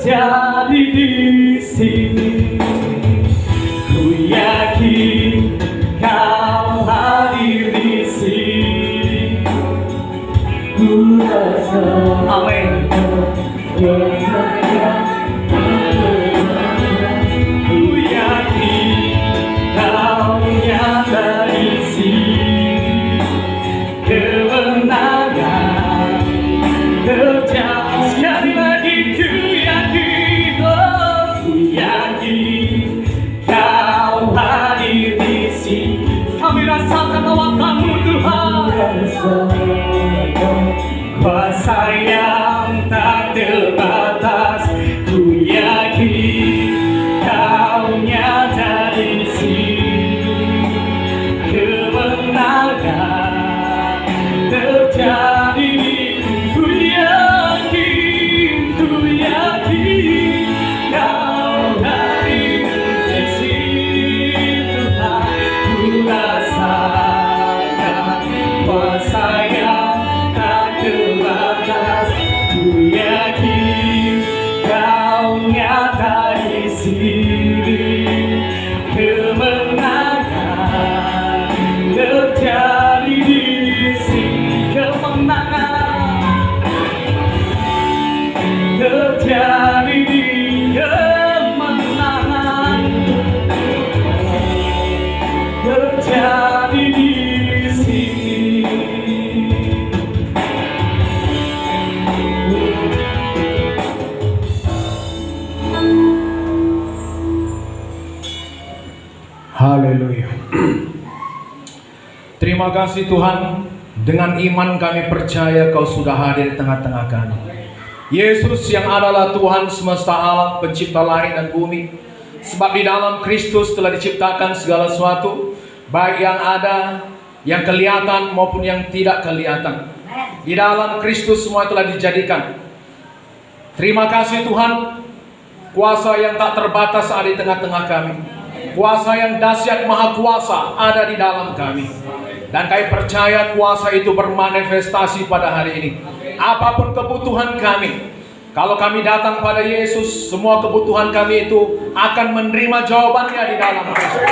terjadi di sini. Ku yakin Kau hadir di sini. Ku rasa, amin. Ku yakin Kau nyata di sini. Kemenangan terjadi. Sekali lagi ku yakin, oh, ku yakin Kau hadir di sini. Kami rasakan bahwa Kamu Tuhan, kuasa yang tak terbatas. Ku yakin Kau nyata di sini. Kemenangan terjadi. Ku yakin Kau hadir di sini. Tuhan, ku rasakan kuasa yang tak terbatas. Ku yakin Kau nyata di sini. Kemenangan terjadi di sini. Kemenangan terjadi di kemenangan terjadi di sini. Haleluya. Terima kasih Tuhan. Dengan iman kami percaya Kau sudah hadir di tengah-tengah kami. Yesus yang adalah Tuhan semesta alam, pencipta langit dan bumi. Sebab di dalam Kristus telah diciptakan segala sesuatu, baik yang ada, yang kelihatan maupun yang tidak kelihatan. Di dalam Kristus semua telah dijadikan. Terima kasih Tuhan. Kuasa yang tak terbatas ada di tengah-tengah kami. Kuasa yang dahsyat maha kuasa ada di dalam kami. Dan kami percaya kuasa itu bermanifestasi pada hari ini. Apapun kebutuhan kami, kalau kami datang pada Yesus, semua kebutuhan kami itu akan menerima jawabannya di dalam Kristus.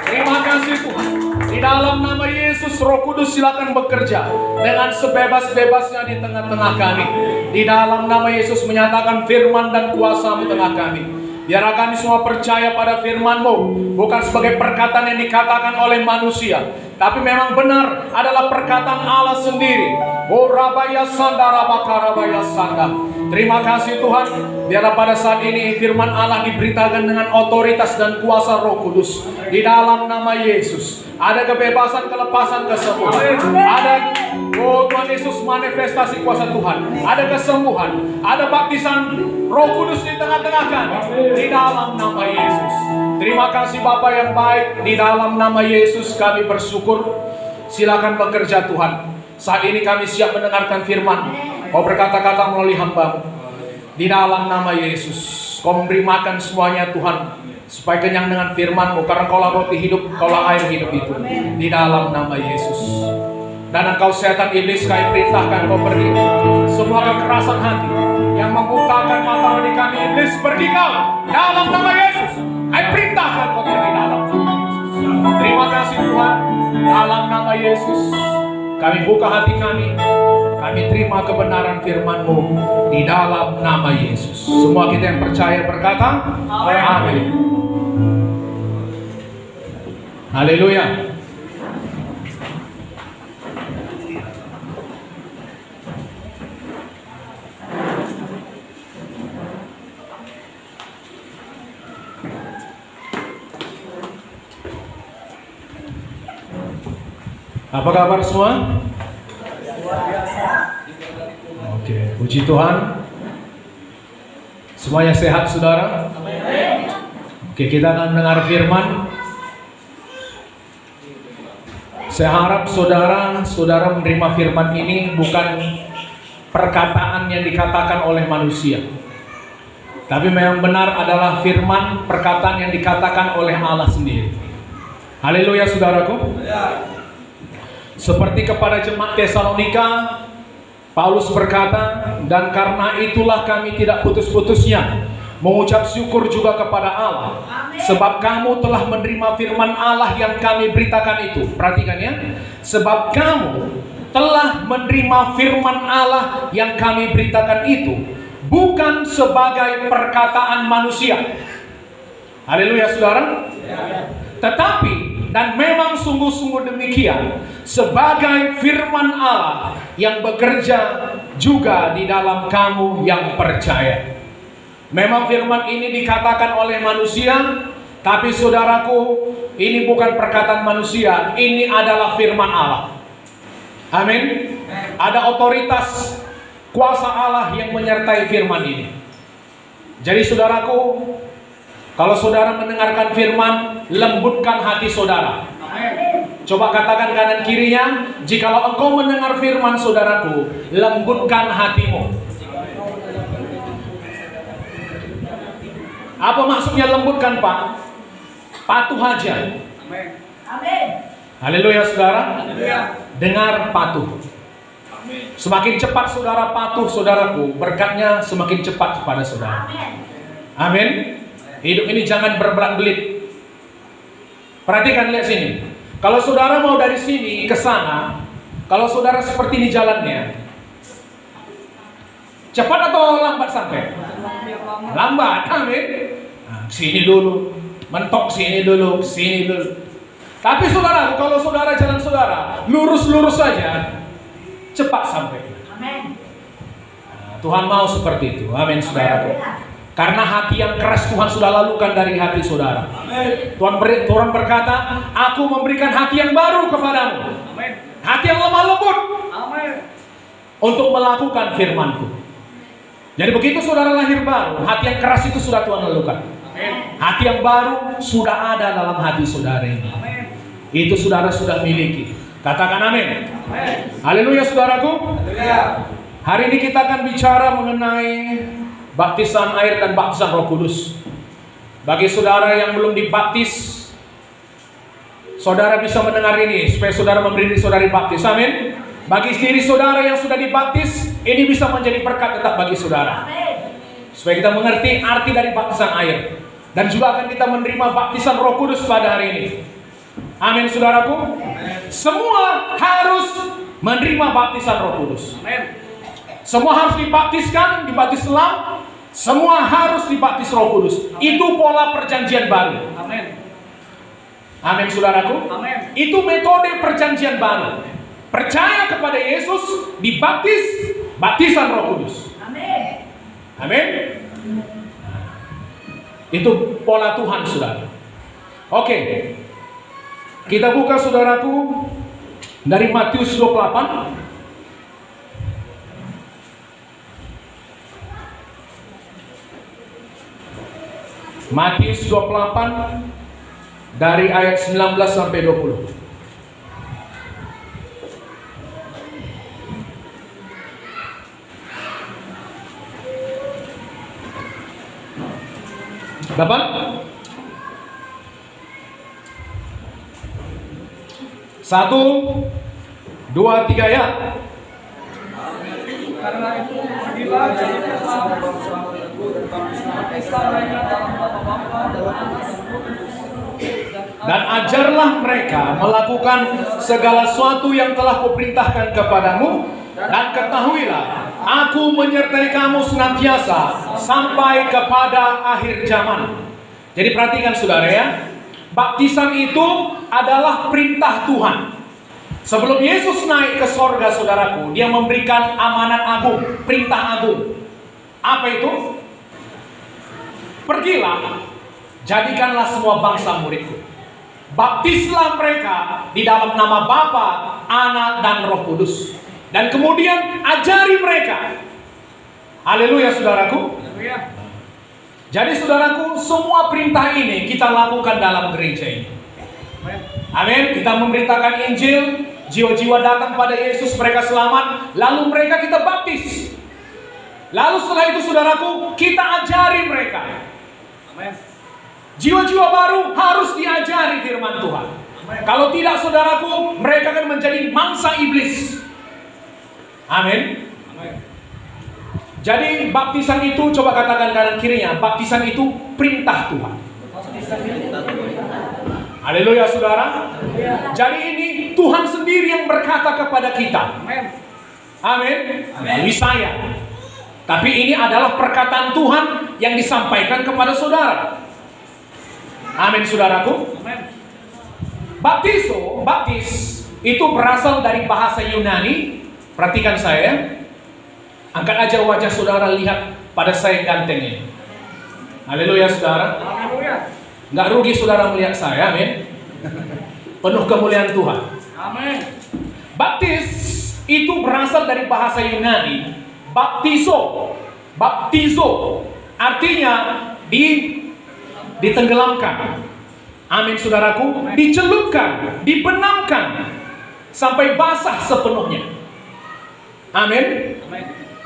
Terima kasih Tuhan. Di dalam nama Yesus, Roh Kudus silakan bekerja dengan sebebas-bebasnya di tengah-tengah kami. Di dalam nama Yesus menyatakan firman dan kuasa di tengah kami. Biarlah kami semua percaya pada firman-Mu, bukan sebagai perkataan yang dikatakan oleh manusia, tapi memang benar adalah perkataan Allah sendiri. Oh Rabaya Sanda Rabakarabaya Sanda. Terima kasih Tuhan. Biarlah pada saat ini firman Allah diberitakan dengan otoritas dan kuasa Roh Kudus. Di dalam nama Yesus ada kebebasan, kelepasan, kesembuhan. Ada, oh Tuhan Yesus, manifestasi kuasa Tuhan. Ada kesembuhan, ada baptisan Roh Kudus di tengah-tengah kami. Di dalam nama Yesus. Terima kasih Bapa yang baik. Di dalam nama Yesus kami bersyukur. Silakan bekerja Tuhan. Saat ini kami siap mendengarkan firman. Kau berkata-kata melalui hamba-Mu. Di dalam nama Yesus Kau memberi makan semuanya Tuhan, supaya kenyang dengan firman-Mu. Karena Kaulah roti hidup, Kaulah air hidup itu. Di dalam nama Yesus. Dan engkau setan iblis kami perintahkan kau pergi. Semua kekerasan hati yang membutakan mata rohani kami, iblis pergi kau. Dalam nama Yesus kami perintahkan kau pergi dalam nama Yesus. Terima kasih Tuhan. Dalam nama Yesus kami buka hati kami. Kami terima kebenaran firman-Mu di dalam nama Yesus. Semua kita yang percaya berkata amin. Haleluya. Apa kabar semua? Oke, puji Tuhan. Semuanya sehat saudara? Oke, kita akan mendengar firman. Saya harap saudara menerima firman ini bukan perkataan yang dikatakan oleh manusia, tapi memang benar adalah firman, perkataan yang dikatakan oleh Allah sendiri. Haleluya saudaraku. Seperti kepada jemaat Tesalonika, Paulus berkata, dan karena itulah kami tidak putus-putusnya mengucap syukur juga kepada Allah, sebab kamu telah menerima firman Allah yang kami beritakan itu. Perhatikan ya, sebab kamu telah menerima firman Allah yang kami beritakan itu, bukan sebagai perkataan manusia. Haleluya saudara. Tetapi, dan memang sungguh-sungguh demikian, sebagai firman Allah yang bekerja juga di dalam kamu yang percaya. Memang firman ini dikatakan oleh manusia, tapi saudaraku, ini bukan perkataan manusia, ini adalah firman Allah. Amin. Ada otoritas kuasa Allah yang menyertai firman ini. Jadi saudaraku, kalau saudara mendengarkan firman, lembutkan hati saudara. Coba katakan kanan kirinya, jikalau engkau mendengar firman saudaraku, lembutkan hatimu. Apa maksudnya lembutkan, Pak? Patuh aja. Amin. Haleluya saudara. Haleluya. Dengar, patuh. Semakin cepat saudara patuh, saudaraku, berkatnya semakin cepat kepada saudara. Amin. Hidup ini jangan berbelit-belit. Perhatikan, lihat sini. Kalau saudara mau dari sini ke sana, kalau saudara seperti ini jalannya, cepat atau lambat sampai? Lambat. Amin. Nah, sini dulu, mentok sini dulu, sini dulu. Tapi saudara, kalau saudara jalan saudara lurus-lurus saja, cepat sampai. Amin. Nah, Tuhan mau seperti itu. Amin saudara. Karena hati yang keras Tuhan sudah lalukan dari hati saudara. Tuhan berkata, aku memberikan hati yang baru kepadamu. Hati yang lemah lembut. Untuk melakukan firman-Ku. Jadi begitu saudara lahir baru, hati yang keras itu sudah Tuhan lalukan. Hati yang baru sudah ada dalam hati saudara ini. Itu saudara sudah miliki. Katakan amin. Haleluya saudaraku. Hari ini kita akan bicara mengenai baptisan air dan baptisan Roh Kudus. Bagi saudara yang belum dibaptis, saudara bisa mendengar ini supaya saudara memberi diri saudara dibaptis. Amin. Bagi diri saudara yang sudah dibaptis, ini bisa menjadi berkat tetap bagi saudara. Supaya kita mengerti arti dari baptisan air, dan juga akan kita menerima baptisan Roh Kudus pada hari ini. Amin saudaraku. Semua harus menerima baptisan Roh Kudus. Semua harus dibaptiskan, dibaptis selam. Semua harus dibaptis Roh Kudus. Itu pola perjanjian baru. Amin saudaraku. Itu metode perjanjian baru. Percaya kepada Yesus, dibaptis, baptisan Roh Kudus. Amin. Itu pola Tuhan saudara. Oke. Kita buka saudaraku dari Matius 28. Matius 28 dari ayat 19 sampai 20. Dapat? 1, 2, 3 ya. Karena itu bila jadikanlah dan ajarlah mereka melakukan segala sesuatu yang telah kuperintahkan kepadamu, dan ketahuilah, aku menyertai kamu senantiasa sampai kepada akhir zaman. Jadi perhatikan saudara ya, baptisan itu adalah perintah Tuhan. Sebelum Yesus naik ke sorga saudaraku, dia memberikan amanat agung, perintah agung. Apa itu? Pergilah, jadikanlah semua bangsa muridku. Baptislah mereka di dalam nama Bapa, Anak, dan Roh Kudus. Dan kemudian ajari mereka. Haleluya saudaraku. Jadi saudaraku, semua perintah ini kita lakukan dalam gereja ini. Amin. Kita memberitakan Injil, jiwa-jiwa datang pada Yesus, mereka selamat, lalu mereka kita baptis. Lalu setelah itu saudaraku, kita ajari mereka. Amin. Jiwa-jiwa baru harus diajari firman Tuhan. Kalau tidak saudaraku, mereka akan menjadi mangsa iblis. Amin. Jadi baptisan itu, coba katakan kanan kirinya, baptisan itu perintah Tuhan. Haleluya saudara. Jadi ini Tuhan sendiri yang berkata kepada kita. Amin. Melalui saya. Tapi ini adalah perkataan Tuhan yang disampaikan kepada saudara. Amin saudaraku. Baptis itu berasal dari bahasa Yunani. Perhatikan saya. Angkat aja wajah saudara, lihat pada saya ganteng ini. Haleluya saudara. Nggak rugi saudara melihat saya, amin. Penuh kemuliaan Tuhan. Amin. Baptis itu berasal dari bahasa Yunani. Baptizo artinya ditenggelamkan. Amin saudaraku. Dicelupkan, dibenamkan sampai basah sepenuhnya. Amin.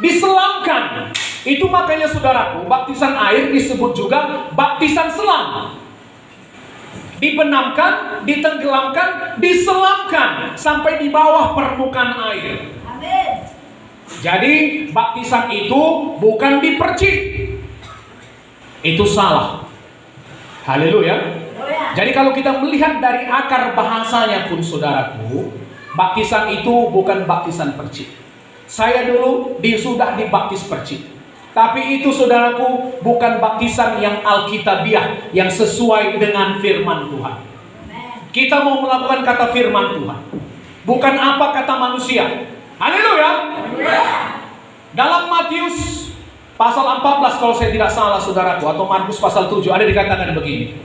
Diselamkan. Itu makanya saudaraku, baptisan air disebut juga baptisan selam. Dibenamkan, ditenggelamkan, diselamkan sampai di bawah permukaan air. Amin. Jadi baptisan itu bukan dipercik. Itu salah. Haleluya. Jadi kalau kita melihat dari akar bahasanya pun saudaraku, baptisan itu bukan baptisan percik. Saya dulu sudah dibaptis percik. Tapi itu saudaraku bukan baptisan yang alkitabiah, yang sesuai dengan firman Tuhan. Kita mau melakukan kata firman Tuhan, bukan apa kata manusia. Haleluya. Dalam Matius pasal 14 kalau saya tidak salah saudaraku, atau Markus pasal 7 ada dikatakan begini.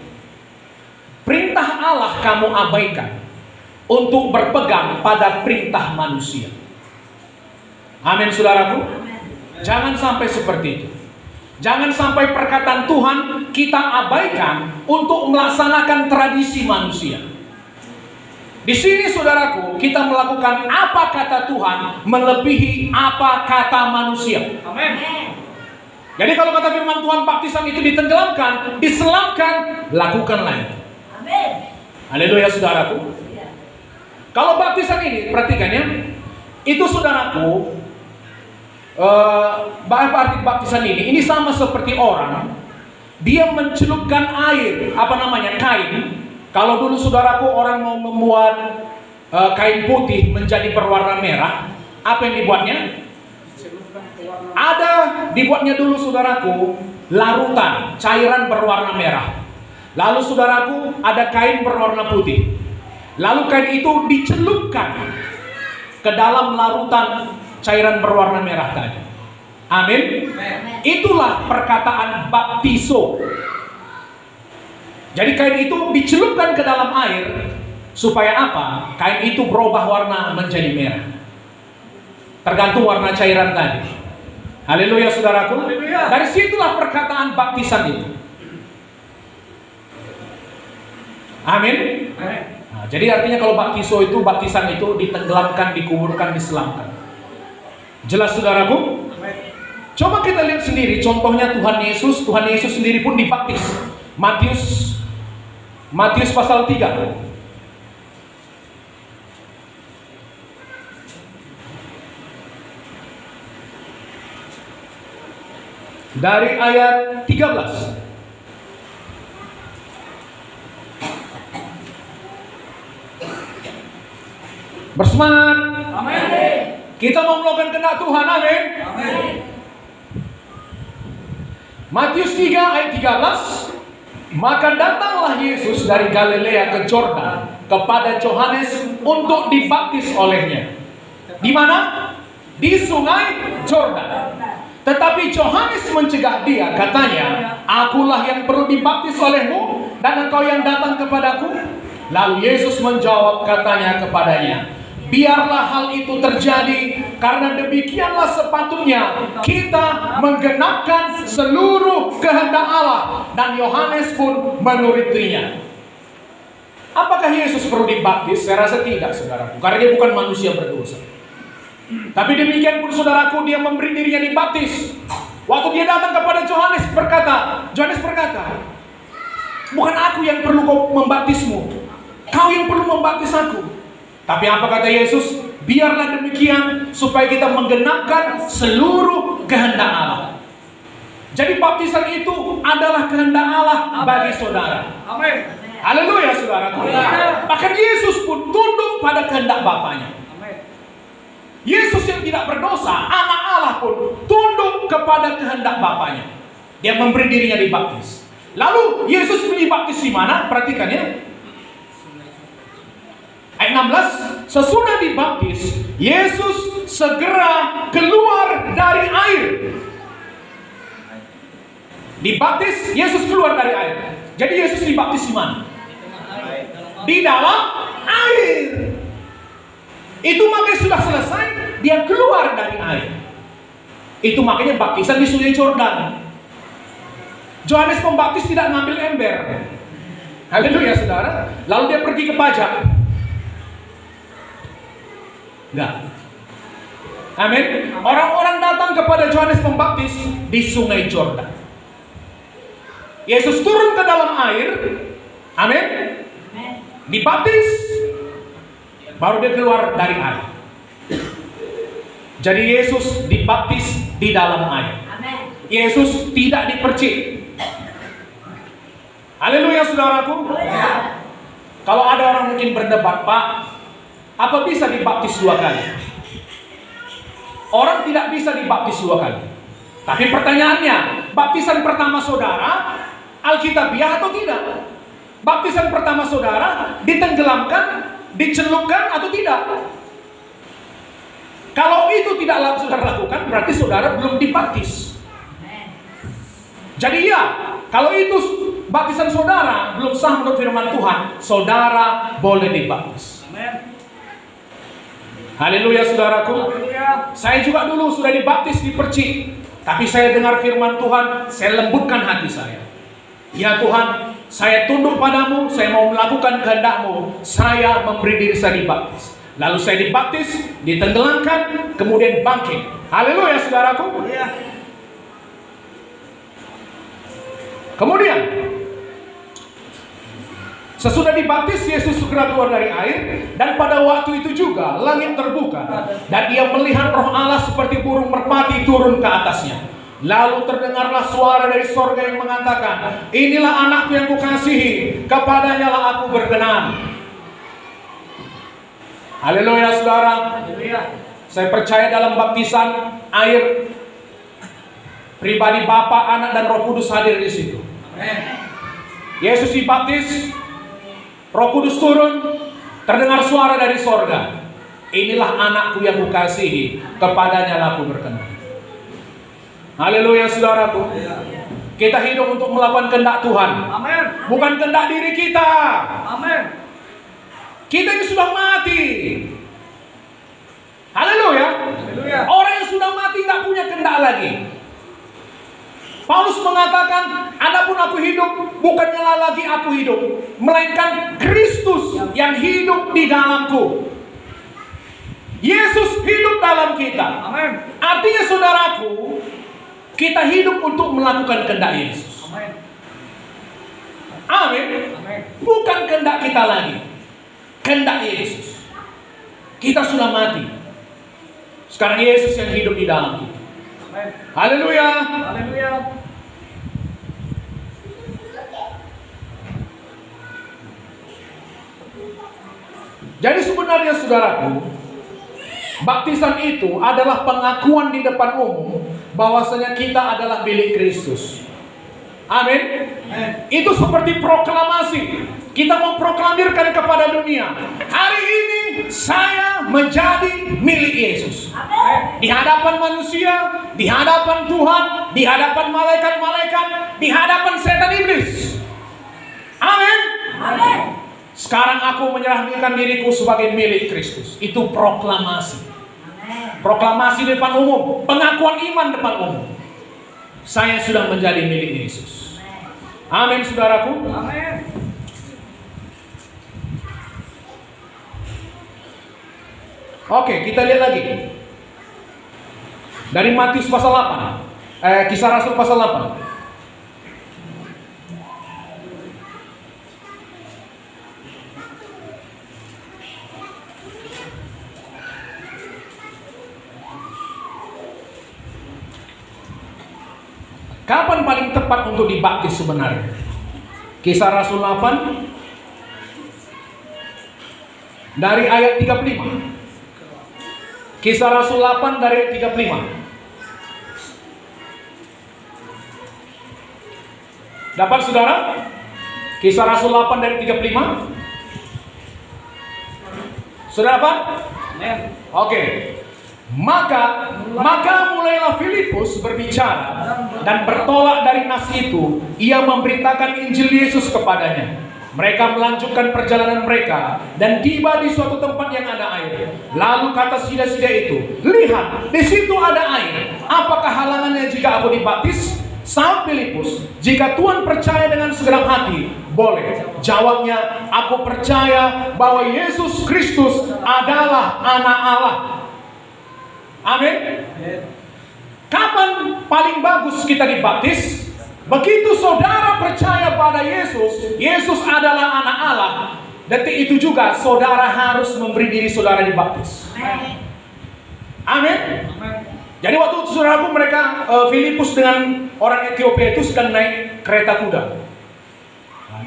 Perintah Allah kamu abaikan untuk berpegang pada perintah manusia. Amin saudaraku. Jangan sampai seperti itu. Jangan sampai perkataan Tuhan kita abaikan untuk melaksanakan tradisi manusia. Di sini saudaraku, kita melakukan apa kata Tuhan melebihi apa kata manusia. Amin. Jadi kalau kata firman Tuhan baptisan itu ditenggelamkan, diselamkan, lakukanlah itu. Amin. Haleluya saudaraku. Kalau baptisan ini, perhatikan ya, itu saudaraku, bahasa arti baptisan ini sama seperti orang dia mencelupkan air, kain. Kalau dulu saudaraku orang mau membuat kain putih menjadi berwarna merah, apa yang dibuatnya? Ada dibuatnya dulu saudaraku larutan cairan berwarna merah. Lalu saudaraku ada kain berwarna putih. Lalu kain itu dicelupkan ke dalam larutan cairan berwarna merah tadi. Amin. Itulah perkataan baptizo. Jadi kain itu dicelupkan ke dalam air supaya apa? Kain itu berubah warna menjadi merah. Tergantung warna cairan tadi. Haleluya saudaraku. Haleluya. Dari situlah perkataan baptisan itu. Amin. Nah, jadi artinya kalau baptizo itu, baptisan itu ditenggelamkan, dikuburkan, diselamkan. Jelas saudaraku? Coba kita lihat sendiri contohnya Tuhan Yesus sendiri pun dibaptis. Matius pasal 3. Dari ayat 13. Bersemangat. Amin. Kita mau melakukan kehendak Tuhan, amin. Amin. Matius 3 ayat 13. Maka datanglah Yesus dari Galilea ke Jordan kepada Yohanes untuk dibaptis olehnya. Di mana? Di sungai Jordan. Tetapi Yohanes mencegah dia, katanya, "Akulah yang perlu dibaptis olehmu, dan engkau yang datang kepadaku?" Lalu Yesus menjawab, katanya kepadanya, "Biarlah hal itu terjadi, karena demikianlah sepatutnya kita menggenapkan seluruh kehendak Allah." Dan Yohanes pun menurutinya. Apakah Yesus perlu dibaptis? Saya rasa tidak, saudaraku, karena dia bukan manusia berdosa. Tapi demikian pun saudaraku, dia memberi dirinya dibaptis. Waktu dia datang kepada Yohanes berkata, "Bukan aku yang perlu kau membaptismu, kau yang perlu membaptis aku." Tapi apa kata Yesus? Biarlah demikian supaya kita menggenapkan seluruh kehendak Allah. Jadi baptisan itu adalah kehendak Allah bagi saudara. Amin. Haleluya saudaraku. Bahkan Yesus pun tunduk pada kehendak Bapaknya. Yesus yang tidak berdosa, anak Allah pun tunduk kepada kehendak Bapaknya. Dia memberi dirinya dibaptis. Lalu Yesus dibaptis di mana? Perhatikan ya. Ayat 16, sesudah dibaptis, Yesus segera keluar dari air. Dibaptis, Yesus keluar dari air. Jadi Yesus dibaptis di mana? Di dalam air. Itu makanya sudah selesai, dia keluar dari air. Itu makanya baptisan di Sungai Yordan. Yohanes Pembaptis tidak ngambil ember. Haleluya saudara. Lalu dia pergi ke pajak. Enggak. Amin. Orang-orang datang kepada Yohanes Pembaptis di Sungai Yordan. Yesus turun ke dalam air. Amin. Dibaptis. Baru dia keluar dari air. Jadi Yesus dibaptis di dalam air. Yesus tidak dipercik. Haleluya saudaraku. Kalau ada orang mungkin berdebat, Pak, apa bisa dibaptis 2 kali? Orang tidak bisa dibaptis 2 kali. Tapi pertanyaannya, baptisan pertama saudara Alkitabiah atau tidak? Baptisan pertama saudara ditenggelamkan, dicelupkan atau tidak? Kalau itu tidak saudara lakukan, berarti saudara belum dibaptis. Jadi ya, kalau itu baptisan saudara belum sah menurut firman Tuhan, saudara boleh dibaptis. Haleluya saudaraku. Saya juga dulu sudah dibaptis di Percik, tapi saya dengar firman Tuhan, saya lembutkan hati saya. Ya Tuhan, saya tunduk padamu, saya mau melakukan kehendak-Mu, saya memberi diri saya dibaptis. Lalu saya dibaptis, ditenggelamkan, kemudian bangkit. Haleluya saudaraku. Kemudian sesudah dibaptis, Yesus segera keluar dari air. Dan pada waktu itu juga langit terbuka, dan ia melihat Roh Allah seperti burung merpati turun ke atasnya. Lalu terdengarlah suara dari sorga yang mengatakan, inilah anakku yang kukasihi, kepadanya lah aku berkenan. Haleluya saudara. Saya percaya dalam baptisan air, pribadi Bapa, Anak, dan Roh Kudus hadir di situ. Yesus dibaptis, Roh Kudus turun, terdengar suara dari sorga, inilah anakku yang kukasihi, kepadanya lah aku berkenan. Haleluya saudaraku. Kita hidup untuk melakukan kehendak Tuhan. Amin. Bukan kehendak diri kita. Amin. Kita ini sudah mati. Haleluya. Orang yang sudah mati tidak punya kehendak lagi. Paulus mengatakan, adapun aku hidup, bukannya lagi aku hidup, melainkan Kristus yang hidup di dalamku. Yesus hidup dalam kita. Amin. Artinya saudaraku, kita hidup untuk melakukan kehendak Yesus. Amin. Bukan kehendak kita lagi, kehendak Yesus. Kita sudah mati. Sekarang Yesus yang hidup di dalam kita. Haleluya. Haleluya. Jadi sebenarnya saudaraku, baptisan itu adalah pengakuan di depan umum bahwasanya kita adalah milik Kristus. Amin. Itu seperti proklamasi. Kita mau proklamirkan kepada dunia, hari ini saya menjadi milik Yesus. Di hadapan manusia, di hadapan Tuhan, di hadapan malaikat-malaikat, di hadapan setan iblis. Amin. Amin. Sekarang aku menyerahkan diriku sebagai milik Kristus. Itu proklamasi. Proklamasi di depan umum, pengakuan iman depan umum. Saya sudah menjadi milik Yesus. Amin saudaraku. Amin. Oke, kita lihat lagi. Dari Matius pasal 8. Kisah Rasul pasal 8. Kapan paling tepat untuk dibaptis sebenarnya? Kisah Rasul 8 dari ayat 35. Kisah Rasul 8 dari ayat 35. Dapat saudara? Kisah Rasul 8 dari 35. Sudah dapat? Oke. Maka mulailah Filipus berbicara dan bertolak dari nas itu. Ia memberitakan Injil Yesus kepadanya. Mereka melanjutkan perjalanan mereka dan tiba di suatu tempat yang ada air. Lalu kata sida-sida itu, "Lihat, di situ ada air. Apakah halangannya jika aku dibaptis?" Sahut Filipus, "Jika Tuhan percaya dengan segenap hati, boleh." Jawabnya, "Aku percaya bahwa Yesus Kristus adalah Anak Allah." Amin. Kapan paling bagus kita dibaptis? Begitu saudara percaya pada Yesus, Yesus adalah Anak Allah, detik itu juga saudara harus memberi diri saudara dibaptis. Amin. Jadi waktu itu saudaraku, mereka Filipus dengan orang Ethiopia itu sedang naik kereta kuda.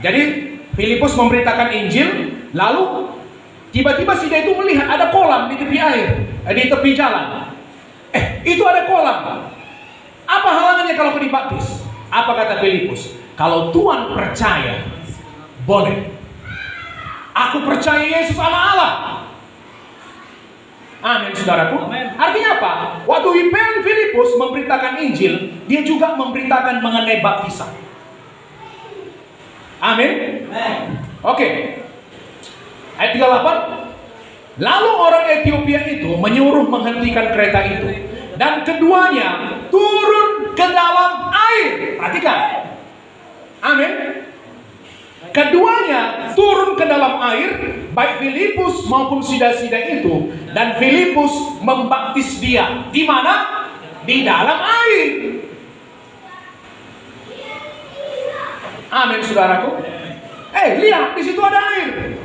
Jadi Filipus memberitakan Injil, lalu tiba-tiba si dia itu melihat ada kolam di tepi air, di tepi jalan. Itu ada kolam. Apa halangannya kalau aku dibaptis? Apa kata Filipus? "Kalau Tuhan percaya, boleh. Aku percaya Yesus Anak Allah." Amin, saudaraku. Artinya apa? Waktu Filipus memberitakan Injil, dia juga memberitakan mengenai baptisan. Amin. Oke. Ayat 38. Lalu orang Ethiopia itu menyuruh menghentikan kereta itu, dan keduanya turun ke dalam air. Perhatikan. Amin. Keduanya turun ke dalam air, baik Filipus maupun sida-sida itu, dan Filipus membaptis dia. Di mana? Di dalam air. Amin, saudaraku. Lihat, di situ ada air.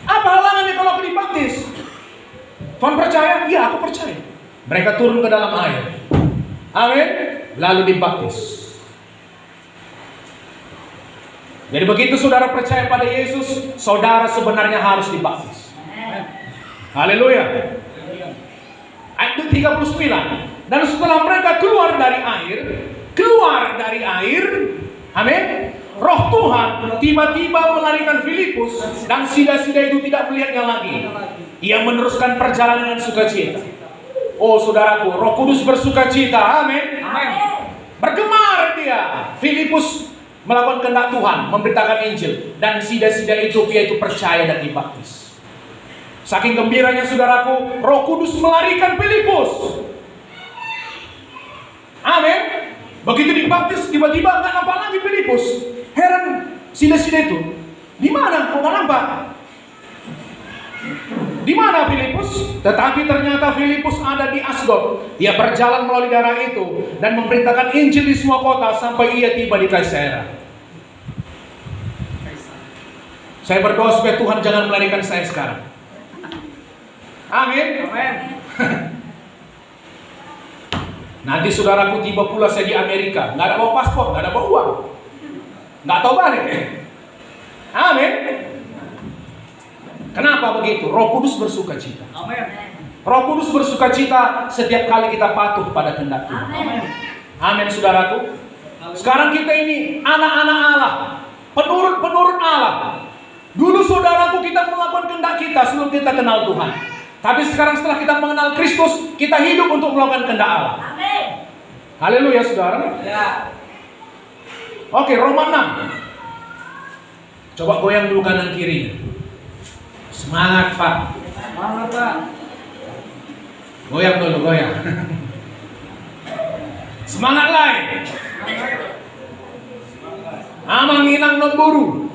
Apa halangannya kalau aku dibaptis? Tuhan percaya? Iya, aku percaya. Mereka turun ke dalam air. Amin. Lalu dibaptis. Jadi begitu saudara percaya pada Yesus, saudara sebenarnya harus dibaptis. Haleluya. Ayat 39. Dan setelah mereka keluar dari air, amin, Roh Tuhan tiba-tiba melarikan Filipus, dan sida-sida itu tidak melihatnya lagi. Ia meneruskan perjalanan dengan sukacita. Oh saudaraku, Roh Kudus bersukacita. Amin. Bergemar dia. Filipus melakukan kehendak Tuhan, memberitakan Injil, dan sida-sida Ethiopia itu percaya dan dibaptis. Saking gembiranya saudaraku, Roh Kudus melarikan Filipus. Amin. Begitu dibaptis, tiba-tiba nggak nampak lagi Filipus. Heran sida-sida itu. Di mana? Kok nggak nampak? Di mana Filipus? Tetapi ternyata Filipus ada di Asdod. Ia berjalan melalui daerah itu dan memberitakan Injil di semua kota sampai ia tiba di Kaisarea. Saya berdoa supaya Tuhan jangan melarikan saya sekarang. Amin. Nanti saudaraku tiba pula saya di Amerika, nggak ada bawa paspor, nggak ada bawa uang, nggak tahu balik. Amin. Kenapa begitu? Roh Kudus bersukacita. Amin. Roh Kudus bersukacita setiap kali kita patuh pada kehendak Tuhan. Amin, saudaraku. Sekarang kita ini anak-anak Allah, penurut-penurut Allah. Dulu saudaraku kita melakukan kehendak kita sebelum kita kenal Tuhan. Tapi sekarang setelah kita mengenal Kristus, kita hidup untuk melakukan kehendak Allah. Amin. Haleluya, saudara. Ya. Oke, Roma 6. Coba goyang dulu kanan kiri. Semangat, Pak. Semangat, Pak. Goyang dulu, goyang. Semangat lain. Amang inang nomburu.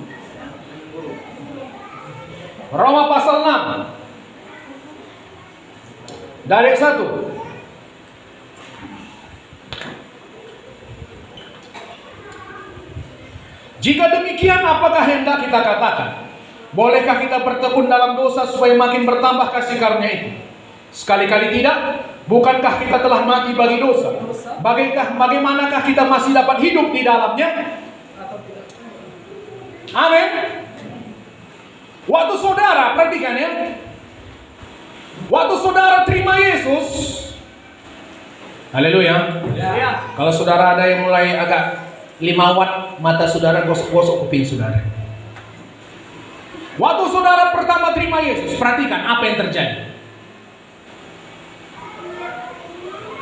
Roma pasal 6. Dari 1. Jika demikian, apakah hendak kita katakan? Bolehkah kita bertekun dalam dosa supaya makin bertambah kasih karunia itu? Sekali-kali tidak. Bukankah kita telah mati bagi dosa? Bagaimanakah kita masih dapat hidup di dalamnya? Amin. Waktu saudara, perhatikan ya. Waktu saudara terima Yesus, haleluya. Kalau saudara ada yang mulai agak 5 watt mata saudara, gosok-gosok kuping saudara. Waktu saudara pertama terima Yesus, perhatikan apa yang terjadi.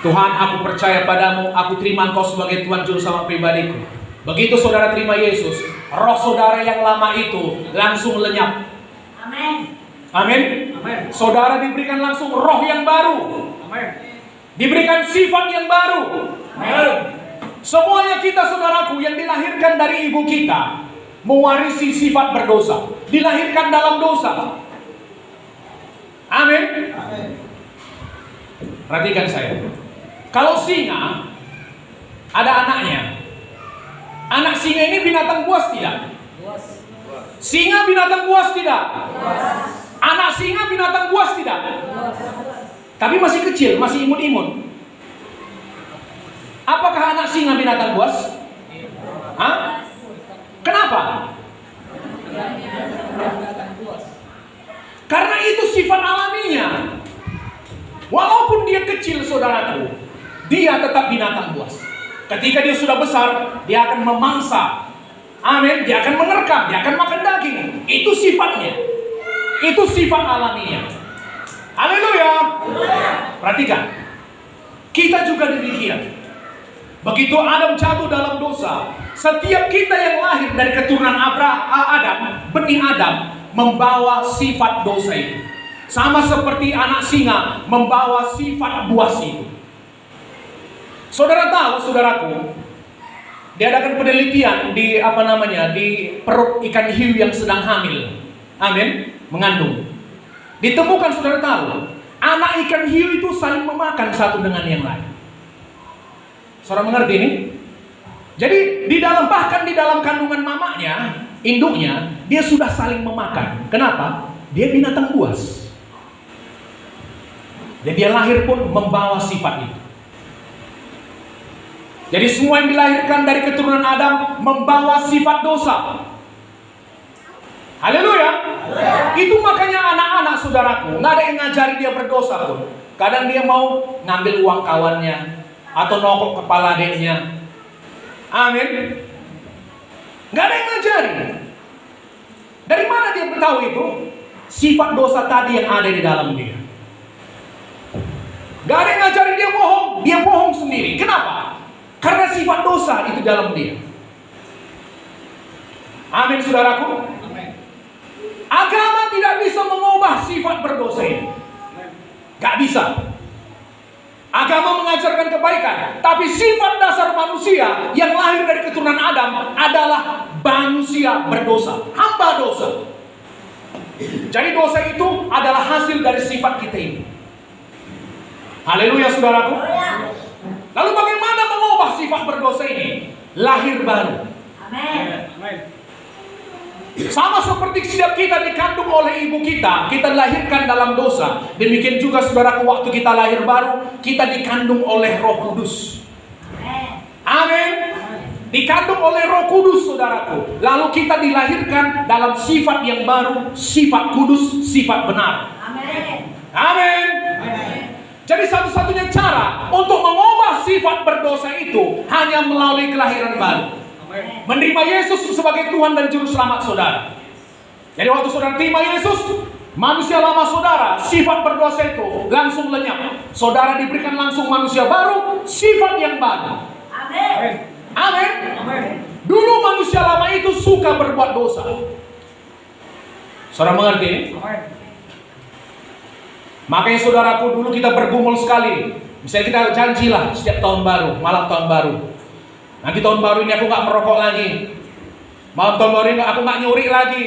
Tuhan, aku percaya padamu, aku terima Engkau sebagai Tuhan Juru Selamat pribadiku. Begitu saudara terima Yesus, roh saudara yang lama itu langsung lenyap. Amin. Amin. Saudara diberikan langsung roh yang baru. Amin. Diberikan sifat yang baru. Amin. Semuanya kita saudaraku yang dilahirkan dari ibu kita mewarisi sifat berdosa, dilahirkan dalam dosa. Amin. Perhatikan saya. Kalau singa ada anaknya, anak singa ini binatang buas tidak? Singa binatang buas tidak? Anak singa binatang buas tidak? Tapi masih kecil, masih imut-imut. Apakah anak singa binatang buas? Hah? Kenapa? Karena itu sifat alaminya. Walaupun dia kecil saudaraku, dia tetap binatang buas. Ketika dia sudah besar, dia akan memangsa. Amin. Dia akan menerkam, dia akan makan daging. Itu sifatnya. Itu sifat alaminya. Haleluya. Perhatikan. Kita juga demikian. Begitu Adam jatuh dalam dosa, setiap kita yang lahir dari keturunan Adam, benih Adam, membawa sifat dosa itu. Sama seperti anak singa membawa sifat buas itu. Saudara tahu, saudaraku, diadakan penelitian di di perut ikan hiu yang sedang hamil. Amin, mengandung. Ditemukan, saudara tahu, anak ikan hiu itu saling memakan satu dengan yang lain. Saudara mengerti ini? Jadi bahkan di dalam kandungan mamanya, induknya, dia sudah saling memakan. Kenapa? Dia binatang buas. Dan dia lahir pun membawa sifat itu. Jadi semua yang dilahirkan dari keturunan Adam membawa sifat dosa. Haleluya. Itu makanya anak-anak saudaraku, nggak ada yang ngajari dia berdosa pun. Kadang dia mau ngambil uang kawannya atau nokok kepala adiknya. Amin. Nggak ada yang ngajari. Dari mana dia tahu itu? Sifat dosa tadi yang ada di dalam dia. Gak ada yang ngajarin dia bohong sendiri. Kenapa? Karena sifat dosa itu dalam dia. Amin, saudaraku. Agama tidak bisa mengubah sifat berdosa ini. Gak bisa. Agama mengajarkan kebaikan, tapi sifat dasar manusia yang lahir dari keturunan Adam adalah manusia berdosa, hamba dosa. Jadi dosa itu adalah hasil dari sifat kita ini. Haleluya, saudaraku. Lalu bagaimana mengubah sifat berdosa ini? Lahir baru. Amin. Sama seperti setiap kita dikandung oleh ibu kita dilahirkan dalam dosa. Demikian juga saudaraku, waktu kita lahir baru, kita dikandung oleh Roh Kudus. Amin. Dikandung oleh Roh Kudus, saudaraku. Lalu kita dilahirkan dalam sifat yang baru, sifat kudus, sifat benar. Amin. Jadi satu-satunya cara untuk mengubah sifat berdosa itu hanya melalui kelahiran baru. Menerima Yesus sebagai Tuhan dan Juru Selamat saudara. Jadi waktu saudara terima Yesus, manusia lama saudara, sifat berdosa itu langsung lenyap. Saudara diberikan langsung manusia baru, sifat yang baru. Amin. Dulu manusia lama itu suka berbuat dosa. Saudara mengerti? Makanya saudaraku, dulu kita bergumul sekali. Misalnya kita janjilah setiap tahun baru, malam tahun baru, nanti tahun baru ini aku gak merokok lagi. Malam tahun baru ini aku gak nyuri lagi.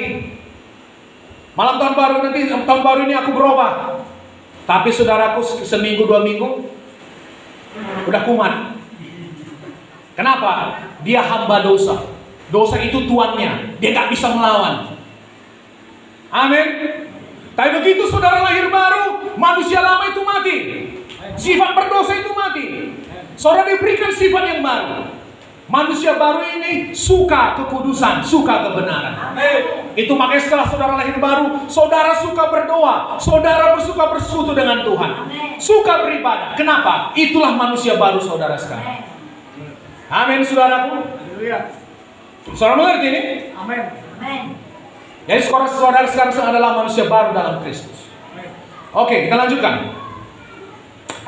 Malam tahun baru nanti, tahun baru ini aku berubah. Tapi saudaraku, seminggu 2 minggu udah kumat. Kenapa? Dia hamba dosa. Dosa itu tuannya, dia gak bisa melawan. Amin. Tapi begitu saudara lahir baru, manusia lama itu mati. Sifat berdosa itu mati. Saudara diberikan sifat yang baru. Manusia baru ini suka kekudusan, suka kebenaran. Itu makanya setelah saudara lahir baru, saudara suka berdoa, saudara suka bersekutu dengan Tuhan, suka beribadah. Kenapa? Itulah manusia baru saudara sekarang. Amin, saudaraku. Saudara mengerti ini? Amin. Jadi saudara sekarang adalah manusia baru dalam Kristus. Oke, kita lanjutkan.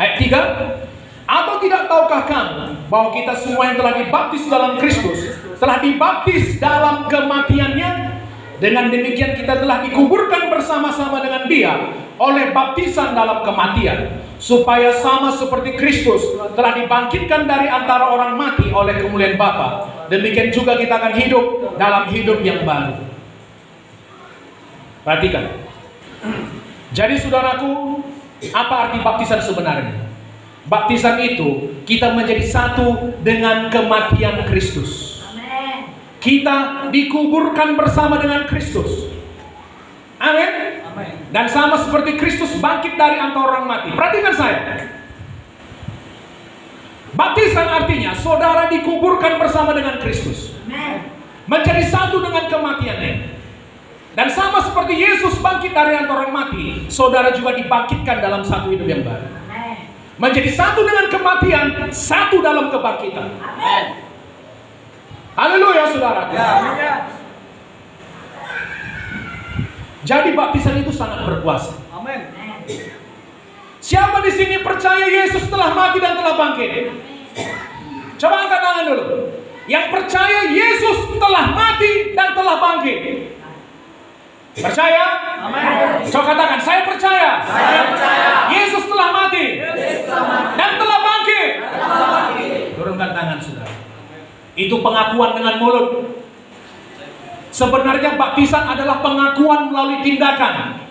Ayat 3. Atau tidak tahukah kamu bahwa kita semua yang telah dibaptis dalam Kristus telah dibaptis dalam kematiannya? Dengan demikian kita telah dikuburkan bersama-sama dengan Dia oleh baptisan dalam kematian, supaya sama seperti Kristus telah dibangkitkan dari antara orang mati oleh kemuliaan Bapa, demikian juga kita akan hidup dalam hidup yang baru. Perhatikan. Jadi saudaraku, apa arti baptisan sebenarnya? Baptisan itu kita menjadi satu dengan kematian Kristus. Amin. Kita dikuburkan bersama dengan Kristus. Amin. Dan sama seperti Kristus bangkit dari antara orang mati. Perhatikan saya. Baptisan artinya saudara dikuburkan bersama dengan Kristus. Amin. Menjadi satu dengan kematiannya. Dan sama seperti Yesus bangkit dari antara orang mati, saudara juga dibangkitkan dalam satu hidup yang baru. Menjadi satu dengan kematian, satu dalam kebangkitan. Amin. Haleluya, saudara. Jadi baptisan itu sangat berkuasa. Amin. Siapa di sini percaya Yesus telah mati dan telah bangkit? Coba angkat tangan dulu. Yang percaya Yesus telah mati dan telah bangkit. Percaya? Amin. Coba katakan, saya percaya. Saya percaya. Yesus telah mati dan telah bangkit. Turunkan tangan, saudara. Itu pengakuan dengan mulut. Sebenarnya baptisan adalah pengakuan melalui tindakan.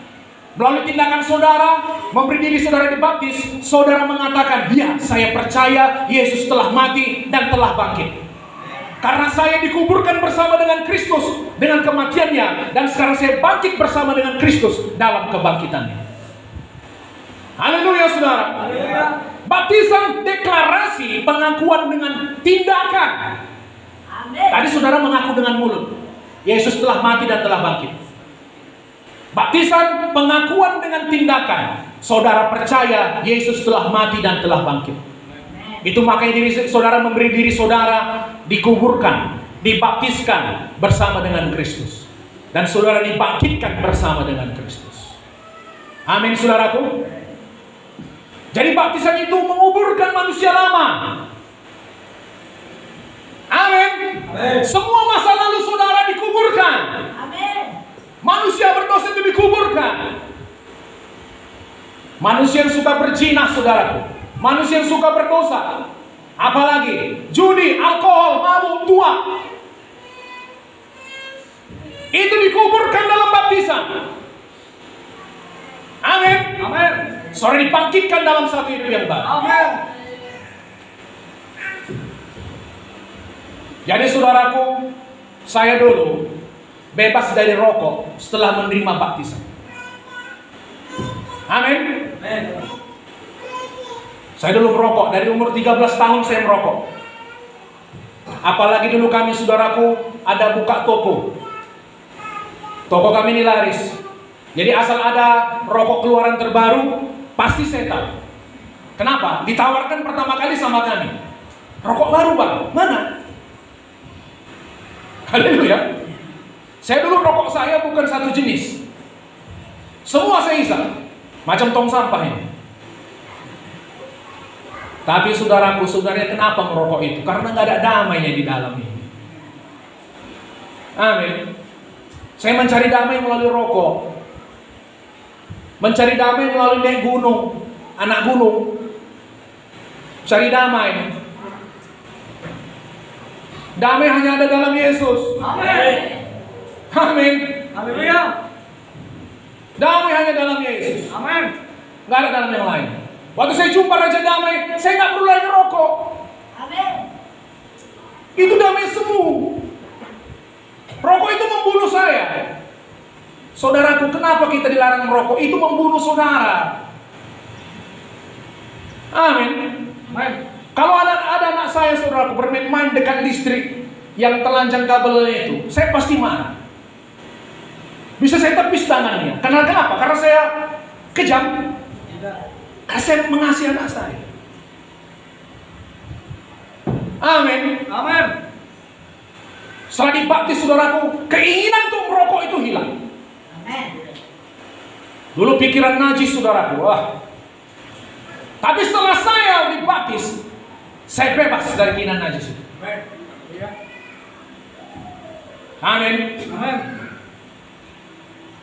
Melalui tindakan saudara, memberi diri saudara dibaptis, saudara mengatakan, ya, saya percaya Yesus telah mati dan telah bangkit. Karena saya dikuburkan bersama dengan Kristus dengan kematiannya, dan sekarang saya bangkit bersama dengan Kristus dalam kebangkitannya. Haleluya, saudara. Baptisan deklarasi pengakuan dengan tindakan. Tadi saudara mengaku dengan mulut, Yesus telah mati dan telah bangkit. Baptisan pengakuan dengan tindakan. Saudara percaya Yesus telah mati dan telah bangkit. Itu makanya diri saudara memberi diri saudara dikuburkan, dibaptiskan bersama dengan Kristus, dan saudara dibangkitkan bersama dengan Kristus. Amin, saudaraku. Jadi baptisan itu menguburkan manusia lama. Amin. Semua masa lalu saudara dikuburkan. Amin. Manusia berdosa itu dikuburkan. Manusia yang suka berzina, saudaraku, manusia yang suka berdosa, apalagi judi, alkohol, mabuk, tua, itu dikuburkan dalam baptisan. Amin. Amin. Saudara dibangkitkan dalam satu hidup yang baru. Amin. Jadi saudaraku, saya dulu bebas dari rokok setelah menerima baptisan. Amin. Saya dulu merokok, dari umur 13 tahun saya merokok. Apalagi dulu kami, saudaraku, ada buka toko. Toko kami ini laris. Jadi asal ada rokok keluaran terbaru, pasti saya tahu. Kenapa? Ditawarkan pertama kali sama kami. Rokok baru, Bang. Mana? Haleluya. Saya dulu rokok saya bukan satu jenis. Semua saya isap. Macam tong sampah ini. Tapi saudaraku, sebenarnya kenapa merokok itu? Karena nggak ada damainya di dalam ini. Amin. Saya mencari damai melalui rokok. Mencari damai melalui naik gunung, anak gunung. Cari damai. Damai hanya ada dalam Yesus. Amin. Amin. Haleluya. Damai hanya dalam Yesus. Amin. Nggak ada dalam yang lain. Waktu saya jumpa Raja Damai, saya nggak perlu lagi rokok. Amin. Itu damai semu. Rokok itu membunuh saya. Saudaraku, kenapa kita dilarang merokok? Itu membunuh saudara. Amin. Amin. Kalau ada anak saya, saudaraku, bermain-main dekat listrik yang telanjang kabelnya itu, saya pasti marah. Bisa saya tepis tangannya. Karena kenapa? Karena saya kejam. Tidak. Karena saya mengasihi anak saya. Amin. Amin. Setelah dibaptis, saudaraku, keinginan untuk merokok itu hilang. Amin. Dulu pikiran najis, saudaraku. Wah. Tapi setelah saya dibaptis, saya bebas dari keinginan najis itu. Amin. Amin.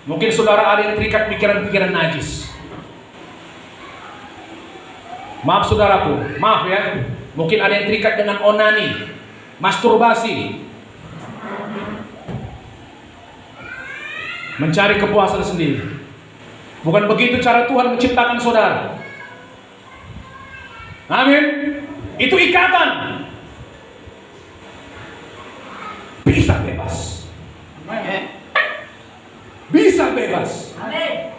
Mungkin saudara ada yang terikat pikiran-pikiran najis. Maaf saudaraku, maaf ya. Mungkin ada yang terikat dengan onani, masturbasi, mencari kepuasan sendiri. Bukan begitu cara Tuhan menciptakan saudara. Amin. Itu ikatan. Bisa bebas. Amin. Bisa bebas. Amin.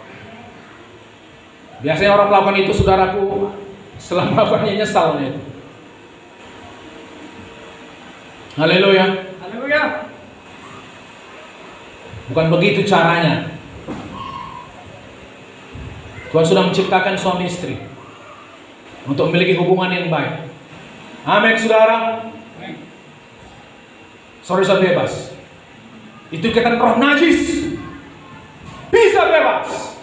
Biasanya orang melakukan itu, saudaraku, setelah melakukannya nyesal itu. Haleluya. Haleluya. Bukan begitu caranya. Tuhan sudah menciptakan suami istri untuk memiliki hubungan yang baik. Amin, saudara. Saudara bebas. Itu ikatan roh najis. Bisa bebas.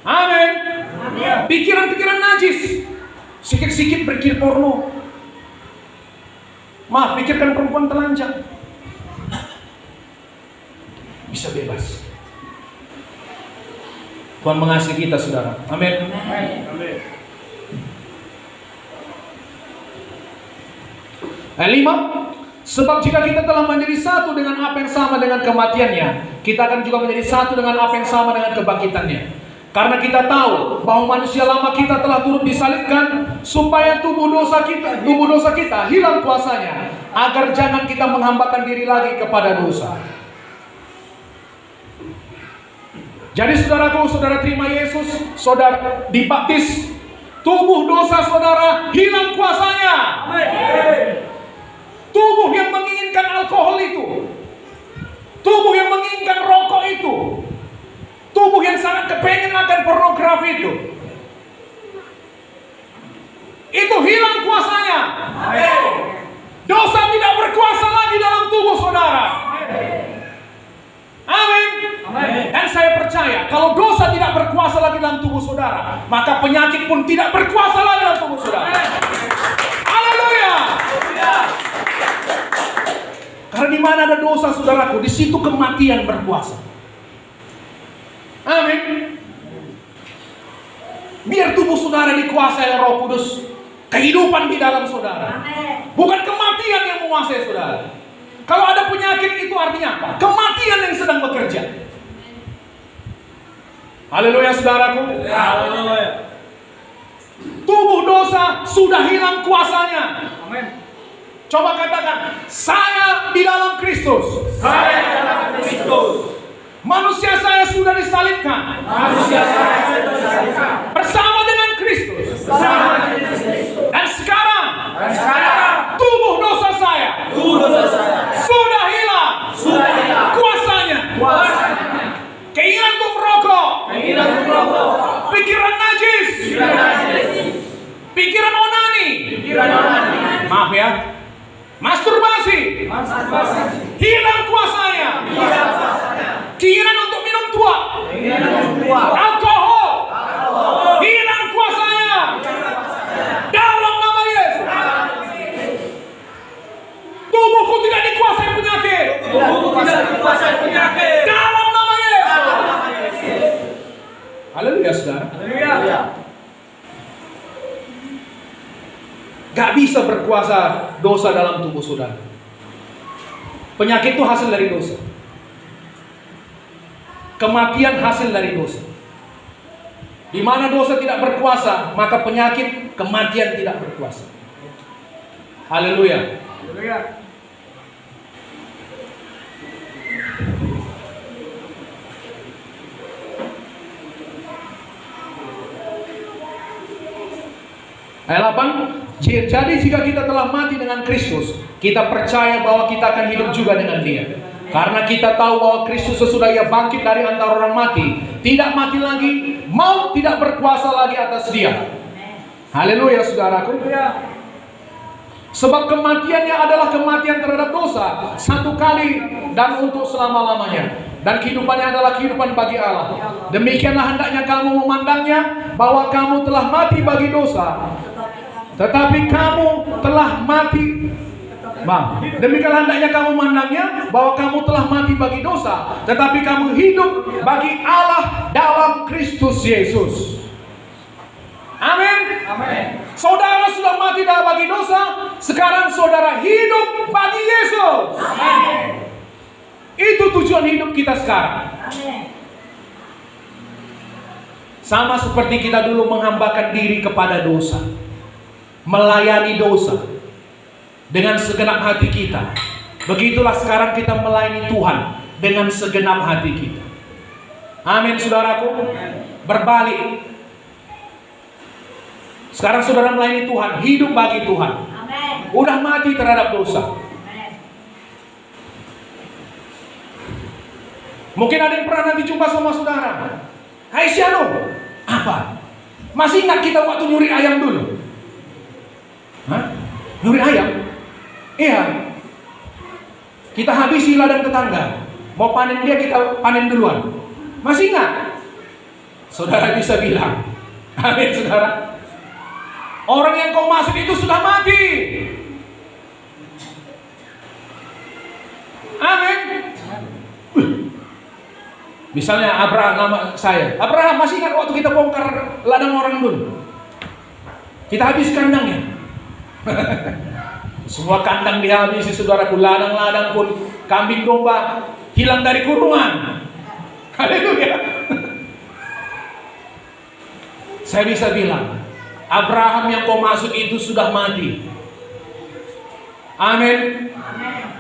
Amin. Amin. Pikiran-pikiran najis. Sikit-sikit berpikir porno. Maaf, pikirkan perempuan telanjang. Bisa bebas. Tuhan mengasihi kita, saudara. Amin. Amin. 5. Sebab jika kita telah menjadi satu dengan apa yang sama dengan kematiannya, kita akan juga menjadi satu dengan apa yang sama dengan kebangkitannya. Karena kita tahu bahwa manusia lama kita telah turut disalibkan supaya tubuh dosa kita hilang kuasanya, agar jangan kita menghambakan diri lagi kepada dosa. Jadi saudaraku, saudara terima Yesus, saudara dibaptis, tubuh dosa saudara hilang kuasanya. Amin. Tubuh yang menginginkan alkohol itu, tubuh yang menginginkan rokok itu, tubuh yang sangat kepengen akan pornografi itu hilang kuasanya. Amin. Dosa tidak berkuasa lagi dalam tubuh saudara. Amin. Amin. Dan saya percaya kalau dosa tidak berkuasa lagi dalam tubuh saudara, maka penyakit pun tidak berkuasa lagi dalam tubuh saudara. Haleluya. Karena di mana ada dosa, saudaraku, di situ kematian berkuasa. Amin. Biar tubuh saudara dikuasai oleh Roh Kudus, kehidupan di dalam saudara. Amin. Bukan kematian yang menguasai saudara. Kalau ada penyakit itu artinya apa? Kematian yang sedang bekerja. Haleluya, saudaraku. Haleluya. Tubuh dosa sudah hilang kuasanya. Amin. Coba katakan, saya di dalam Kristus. Saya dalam Kristus. Manusia saya sudah disalibkan. Manusia saya sudah disalibkan. Bersama dengan Kristus. Bersama dengan Kristus. Dan sekarang tubuh dosa saya tubuh dosa saya sudah hilang. sudah hilang Kuasanya. kuasanya. Keinginan untuk merokok, Keinginan untuk merokok, pikiran najis, pikiran najis, pikiran onani, pikiran onani, maaf ya, masturbasi, masturbasi, hilang kuasanya. hilang kuasanya. Keinginan untuk minum tua, Keinginan untuk tua, alkohol, alkohol, hilang kuasanya. Dalam nama Yesus. Tubuhku tidak dikuasai penyakit. tubuhku tidak dikuasai penyakit. Dalam nama Yesus. Dalam nama Yesus. Haleluya, saudara. Haleluya. Gak bisa berkuasa dosa dalam tubuh saudara. Penyakit itu hasil dari dosa. Kematian hasil dari dosa. Di mana dosa tidak berkuasa, maka penyakit, kematian tidak berkuasa. Haleluya. Haleluya. Ayat 8, jadi jika kita telah mati dengan Kristus, kita percaya bahwa kita akan hidup juga dengan Dia. Karena kita tahu bahwa Kristus sesudah Ia bangkit dari antara orang mati, tidak mati lagi, maut tidak berkuasa lagi atas Dia. Haleluya, saudaraku. Sebab kematiannya adalah kematian terhadap dosa, satu kali dan untuk selama-lamanya. Dan kehidupannya adalah kehidupan bagi Allah. Demikianlah hendaknya kamu memandangnya, bahwa kamu telah mati bagi dosa, tetapi kamu telah mati. Demikianlah hendaknya kamu memandangnya, bahwa kamu telah mati bagi dosa, tetapi kamu hidup bagi Allah dalam Kristus Yesus. Amin. Saudara sudah mati bagi dosa, sekarang saudara hidup bagi Yesus. Amin. Itu tujuan hidup kita sekarang. Sama seperti kita dulu menghambakan diri kepada dosa, melayani dosa dengan segenap hati kita. Begitulah sekarang kita melayani Tuhan dengan segenap hati kita. Amin, saudaraku. Berbalik. Sekarang saudara melayani Tuhan, hidup bagi Tuhan. Udah mati terhadap dosa. Mungkin ada yang pernah nanti jumpa sama saudara. Hai Siano, apa? Masih ingat kita waktu nyuri ayam dulu? Hah? Nyuri ayam? Iya. Kita habisi ladang tetangga. Mau panen dia, kita panen duluan. Masih ingat? Saudara bisa bilang, amin saudara. Orang yang kau maksud itu sudah mati. Amin. Misalnya Abraham, nama saya Abraham, masih ingat waktu kita bongkar ladang orang dulu? Kita habis kandangnya. Semua kandang dihabisi, saudaraku. Ladang-ladang pun, kambing domba hilang dari kurungan. Haleluya. Saya bisa bilang, Abraham yang kau maksud itu sudah mati. Amin.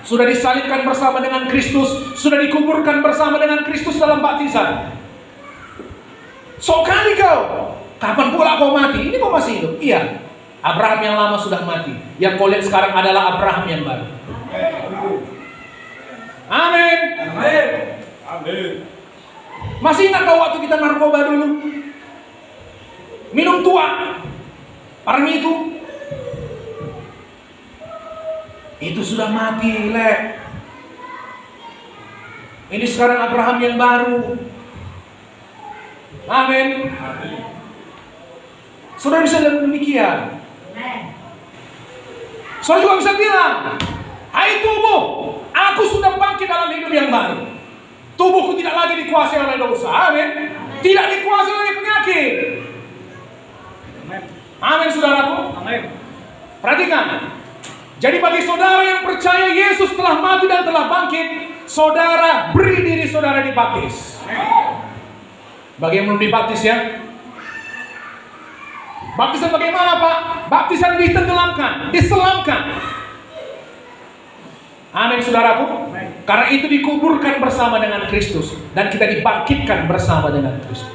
Sudah disalibkan bersama dengan Kristus, sudah dikuburkan bersama dengan Kristus dalam baptisan. So kali kau, kapan pula kau mati? Ini kau masih hidup. Iya, Abraham yang lama sudah mati. Yang kau lihat sekarang adalah Abraham yang baru. Amin. Amin. Masih ingat kau waktu kita narkoba dulu? Minum tua, parmi itu sudah mati, lek. Ini sekarang Abraham yang baru. Amin. Saudara bisa lihat demikian. Saudara juga bisa bilang, hai tubuh, aku sudah bangkit dalam hidup yang baru. Tubuhku tidak lagi dikuasai oleh dosa. Amin. Tidak dikuasai oleh penyakit. Amin, saudaraku. Amin. Perhatikan. Jadi bagi saudara yang percaya Yesus telah mati dan telah bangkit, saudara beri diri saudara dibaptis. Bagi yang belum dibaptis ya. Baptisan bagaimana Pak? Baptisan ditenggelamkan, diselamkan. Amin, saudaraku. Karena itu dikuburkan bersama dengan Kristus dan kita dibangkitkan bersama dengan Kristus.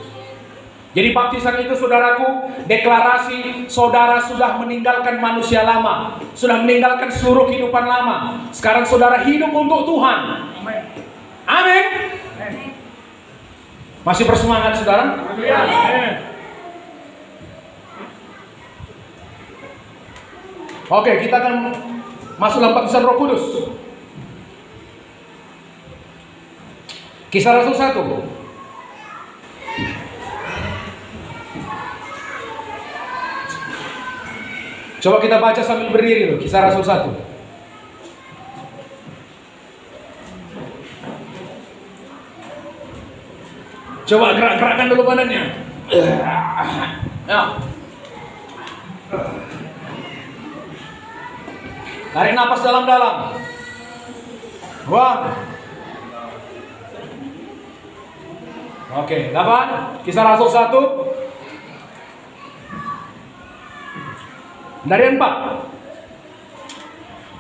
Jadi baptisan itu, saudaraku, deklarasi saudara sudah meninggalkan manusia lama, sudah meninggalkan seluruh kehidupan lama. Sekarang saudara hidup untuk Tuhan. Amin. Masih bersemangat, saudara? Amin. Oke, kita akan masuk dalam baptisan Roh Kudus. Kisah Rasul 1. Coba kita baca sambil berdiri loh, Kisah Rasul 1. Coba gerak-gerakkan dulu badannya. Ya. Tarik napas dalam-dalam. Wah. Oke, 8. Kisah Rasul 1. Dari 4.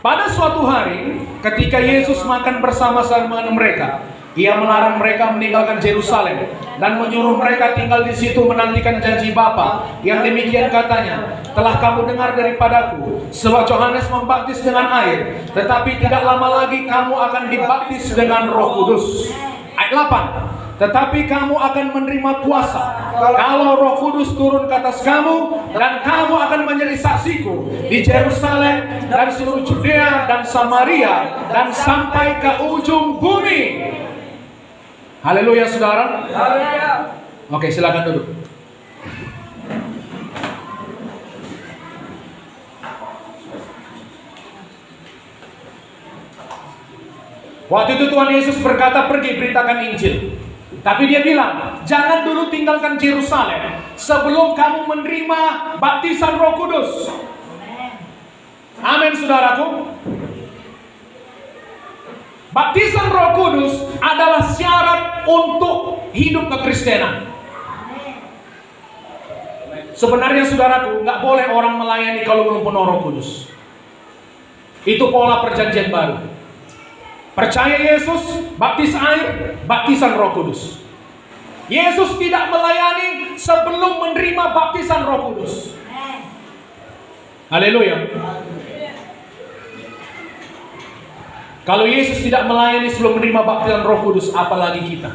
Pada suatu hari, ketika Yesus makan bersama-sama dengan mereka, Ia melarang mereka meninggalkan Yerusalem dan menyuruh mereka tinggal di situ menantikan janji Bapa. Yang demikian katanya, telah kamu dengar daripadaku, sebab Yohanes membaptis dengan air, tetapi tidak lama lagi kamu akan dibaptis dengan Roh Kudus. Ayat 8. Tetapi kamu akan menerima kuasa kalau Roh Kudus turun ke atas kamu, dan kamu akan menjadi saksiku di Yerusalem dan seluruh Judea dan Samaria dan sampai ke ujung bumi. Haleluya, saudara. Oke, silakan duduk. Waktu itu Tuhan Yesus berkata, pergi beritakan Injil. Tapi dia bilang, jangan dulu tinggalkan Yerusalem sebelum kamu menerima baptisan Roh Kudus. Amin, saudaraku. Baptisan Roh Kudus adalah syarat untuk hidup kekristenan. Sebenarnya, saudaraku, nggak boleh orang melayani kalau belum penuh Roh Kudus. Itu pola perjanjian baru. Percaya Yesus, baptis air, baptisan Roh Kudus. Yesus tidak melayani sebelum menerima baptisan Roh Kudus. Haleluya. Kalau Yesus tidak melayani sebelum menerima baptisan Roh Kudus, apalagi kita?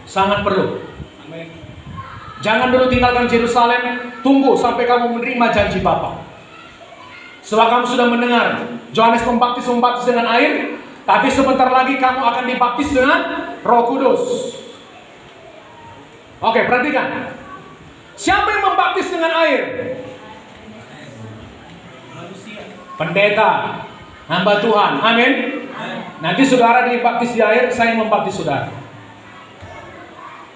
Sangat perlu. Jangan dulu tinggalkan Yerusalem, tunggu sampai kamu menerima janji Bapa. Setelah kamu sudah mendengar Yohanes membaptis dengan air, tapi sebentar lagi kamu akan dibaptis dengan Roh Kudus. Oke, perhatikan. Siapa yang membaptis dengan air? Pendeta, hamba Tuhan. Amin. Nanti saudara dibaptis di air, saya membaptis saudara.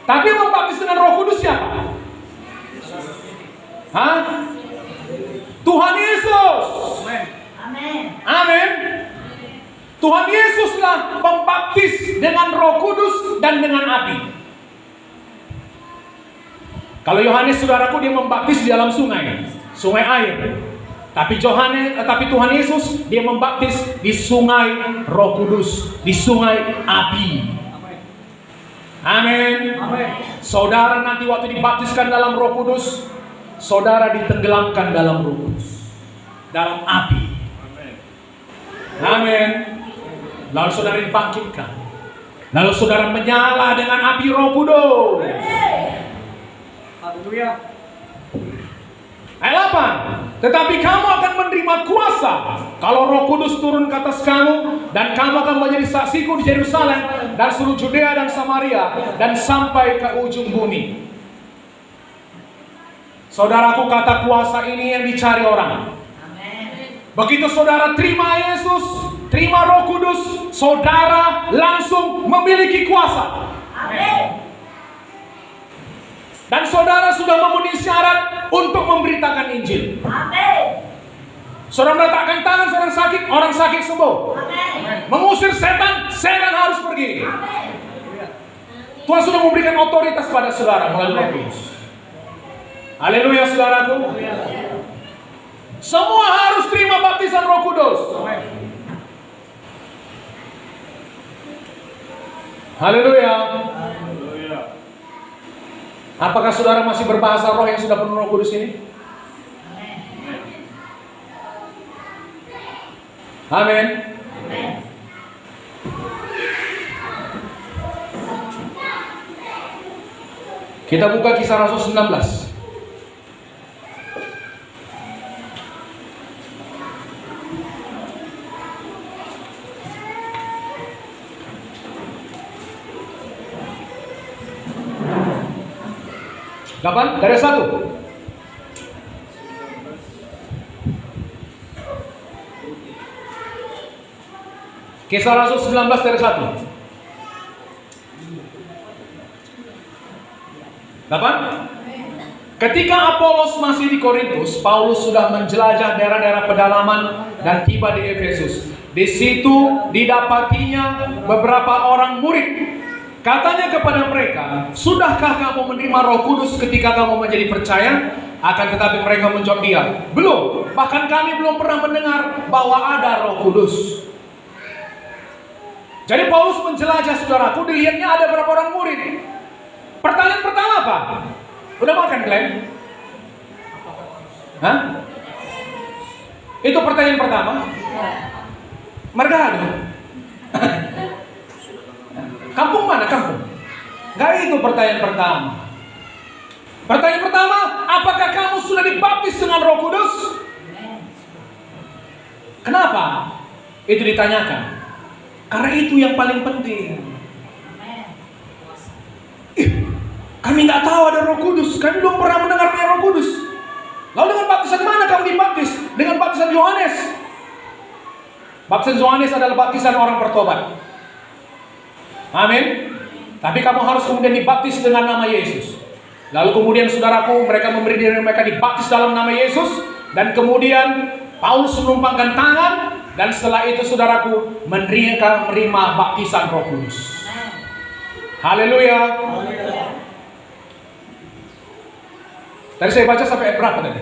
Tapi yang membaptis dengan Roh Kudus siapa? Hah? Tuhan Yesus. Amin. Amin. Tuhan Yesuslah membaptis dengan Roh Kudus dan dengan api. Kalau Yohanes, saudaraku, dia membaptis di dalam sungai air. Tapi Tuhan Yesus dia membaptis di sungai Roh Kudus, di sungai api. Amin. Saudara nanti waktu dibaptiskan dalam Roh Kudus, saudara ditenggelamkan dalam Roh Kudus, dalam api. Amin. Lalu saudara dibangkitkan. Lalu saudara menyala dengan api Roh Kudus. Haleluya. Ayat 8. Tetapi kamu akan menerima kuasa kalau Roh Kudus turun ke atas kamu, dan kamu akan menjadi saksiku di Yerusalem dan seluruh Judea dan Samaria dan sampai ke ujung bumi. Saudaraku, kata kuasa ini yang dicari orang. Begitu saudara terima Yesus, terima Roh Kudus, saudara langsung memiliki kuasa. Amin. Dan saudara sudah memenuhi syarat untuk memberitakan Injil. Amin. Saudara meletakkan tangan orang sakit sembuh. Amin. Mengusir setan harus pergi. Amin. Tuhan sudah memberikan otoritas pada saudara melalui Roh Kudus. Haleluya, saudaraku. Semua harus terima baptisan Roh Kudus. Haleluya. Apakah saudara masih berbahasa roh yang sudah penuh Roh Kudus ini? Amin. Kita buka Kisah Rasul 19. Kapan? Dari 1. Kisah Rasul 19 dari 1. Kapan? Ketika Apolos masih di Korintus, Paulus sudah menjelajah daerah-daerah pedalaman dan tiba di Efesus. Di situ didapatinya beberapa orang murid. Katanya kepada mereka, sudahkah kamu menerima Roh Kudus ketika kamu menjadi percaya? Akan tetapi mereka menjawab dia, belum. Bahkan kami belum pernah mendengar bahwa ada Roh Kudus. Jadi Paulus menjelajah saudaraku, dilihatnya ada berapa orang murid. Pertanyaan pertama apa? Udah makan Glenn? Hah? Itu pertanyaan pertama. Margado. Kampung mana kampung? Gak itu pertanyaan pertama. Pertanyaan pertama, apakah kamu sudah dibaptis dengan Roh Kudus? Kenapa? Itu ditanyakan. Karena itu yang paling penting. Kami nggak tahu ada Roh Kudus. Kami belum pernah mendengar Roh Kudus. Lalu dengan baptisan mana kamu dibaptis? Dengan baptisan Yohanes. Baptisan Yohanes adalah baptisan orang bertobat. Amin. Tapi kamu harus kemudian dibaptis dengan nama Yesus. Lalu kemudian saudaraku, mereka memberi diri mereka dibaptis dalam nama Yesus. Dan kemudian Paulus menumpangkan tangan. Dan setelah itu saudaraku menerima baptisan Roh Kudus. Haleluya. Tadi saya baca sampai ayat berapa tadi?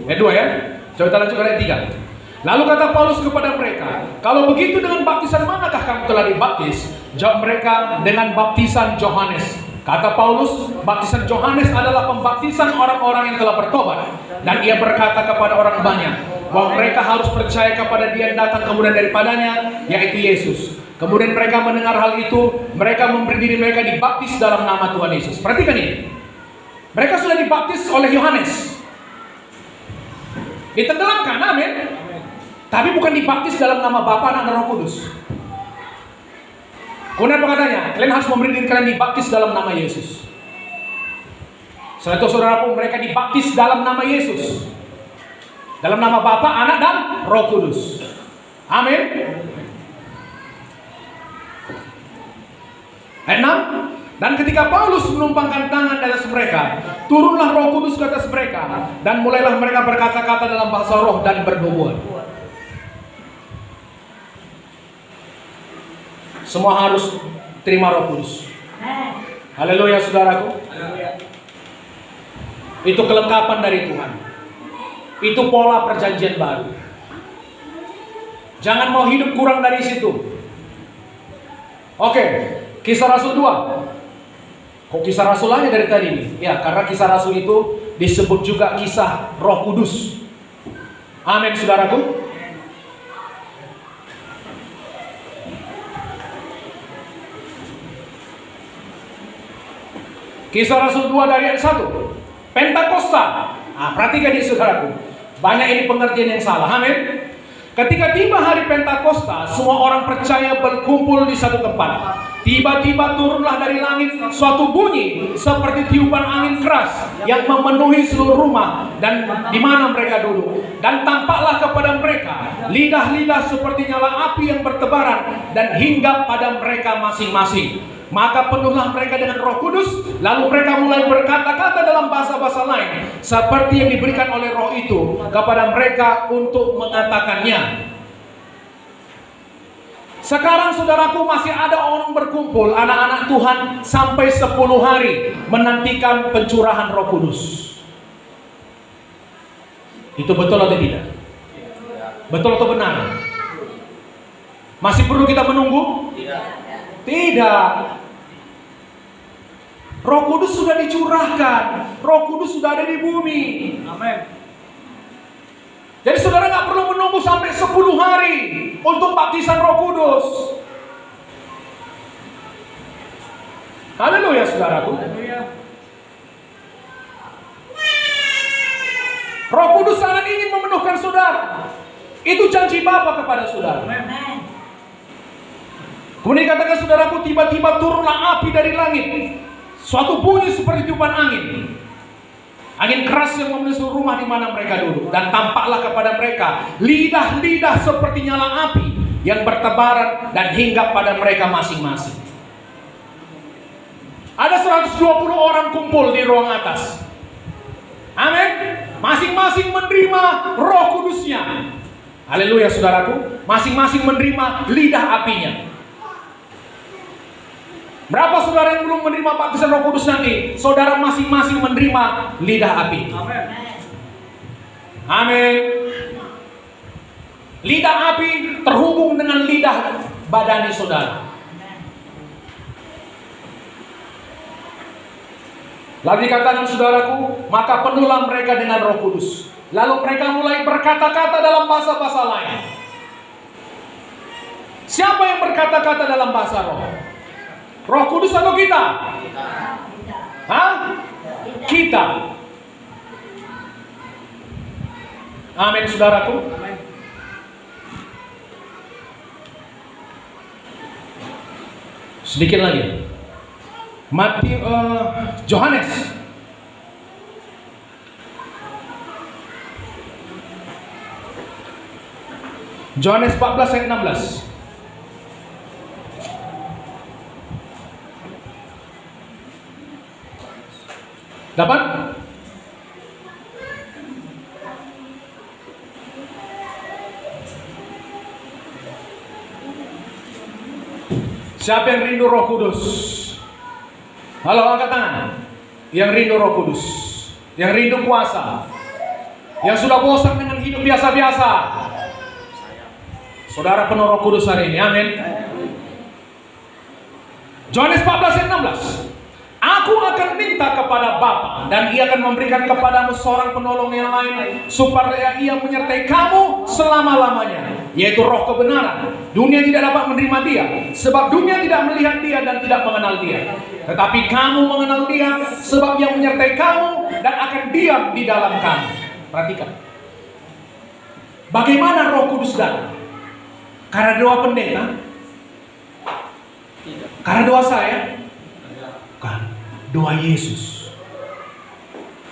Ayat 2 ya. Coba kita lanjutkan ayat 3. Lalu kata Paulus kepada mereka, kalau begitu dengan baptisan manakah kamu telah dibaptis? Jawab mereka, dengan baptisan Yohanes. Kata Paulus, baptisan Yohanes adalah pembaptisan orang-orang yang telah bertobat. Dan ia berkata kepada orang banyak bahwa mereka harus percaya kepada Dia yang datang kemudian daripadanya, yaitu Yesus. Kemudian mereka mendengar hal itu, mereka memberi diri mereka dibaptis dalam nama Tuhan Yesus. Perhatikan ini. Mereka sudah dibaptis oleh Yohanes. Ditenggelamkan, amin. Tapi bukan dibaptis dalam nama Bapa, Anak, dan Roh Kudus. Kemudian apa katanya? Kalian harus memberi diri kalian dibaptis dalam nama Yesus. Setelah itu saudaraku, mereka dibaptis dalam nama Yesus. Dalam nama Bapa, Anak, dan Roh Kudus. Amin. Ayat 6. Dan ketika Paulus menumpangkan tangan di atas mereka, turunlah Roh Kudus ke atas mereka, dan mulailah mereka berkata-kata dalam bahasa roh dan bernubuat. Semua harus terima Roh Kudus. Haleluya saudaraku. Itu kelengkapan dari Tuhan. Itu pola perjanjian baru. Jangan mau hidup kurang dari situ. Oke, Kisah Rasul 2. Kok Kisah Rasul aja dari tadi nih? Ya, karena Kisah Rasul itu disebut juga kisah Roh Kudus. Amin saudaraku. Kisah Rasul 2 dari ayat 1. Pentakosta. Nah, perhatikan ini saudaraku. Banyak ini pengertian yang salah. Amin. Ketika tiba hari Pentakosta, semua orang percaya berkumpul di satu tempat. Tiba-tiba turunlah dari langit suatu bunyi seperti tiupan angin keras yang memenuhi seluruh rumah dan di mana mereka duduk. Dan tampaklah kepada mereka lidah-lidah seperti nyala api yang bertebaran dan hinggap pada mereka masing-masing. Maka penuhlah mereka dengan Roh Kudus, lalu mereka mulai berkata-kata dalam bahasa-bahasa lain seperti yang diberikan oleh Roh itu kepada mereka untuk mengatakannya. Sekarang saudaraku masih ada orang berkumpul, anak-anak Tuhan sampai 10 hari menantikan pencurahan Roh Kudus. Itu betul atau tidak? Betul atau benar? Masih perlu kita menunggu? Tidak. Roh Kudus sudah dicurahkan. Roh Kudus sudah ada di bumi. Amin. Jadi saudara nggak perlu menunggu sampai 10 hari untuk baptisan Roh Kudus. Haleluya saudaraku. Roh Kudus sangat ingin memenuhkan saudara. Itu janji Bapa kepada saudara. Kemudian dikatakan saudaraku, tiba-tiba turunlah api dari langit. Suatu bunyi seperti tiupan angin. Angin keras yang memenuhi seluruh rumah di mana mereka duduk. Dan tampaklah kepada mereka lidah-lidah seperti nyala api yang bertebaran dan hinggap pada mereka masing-masing. Ada 120 orang kumpul di ruang atas. Amin. Masing-masing menerima Roh Kudusnya. Haleluya saudaraku. Masing-masing menerima lidah apinya. Berapa saudara yang belum menerima baptisan Roh Kudus nanti? Saudara masing-masing menerima lidah api. Amin. Amin. Lidah api terhubung dengan lidah badani saudara. Lalu dikatakan saudaraku, maka penuhlah mereka dengan Roh Kudus. Lalu mereka mulai berkata-kata dalam bahasa-bahasa lain. Siapa yang berkata-kata dalam bahasa roh? Roh Kudus atau kita? Hah? Kita. Amin saudaraku. Sedikit lagi. Yohanes. Yohanes 14 ayat 16. Dapat? Siapa yang rindu Roh Kudus? Halo, angkat tangan. Yang rindu Roh Kudus, yang rindu kuasa, yang sudah bosan dengan hidup biasa-biasa. Saudara penuh Roh Kudus hari ini, amin. Yohanes 14 ayat 16. Aku akan minta kepada Bapa dan Ia akan memberikan kepadamu seorang penolong yang lain supaya Ia menyertai kamu selama-lamanya, yaitu Roh kebenaran. Dunia tidak dapat menerima Dia sebab dunia tidak melihat Dia dan tidak mengenal Dia. Tetapi kamu mengenal Dia sebab Ia menyertai kamu dan akan diam di dalam kamu. Perhatikan. Bagaimana Roh Kudus datang? Karena doa pendeta? Karena doa saya? Bukan. Doa Yesus.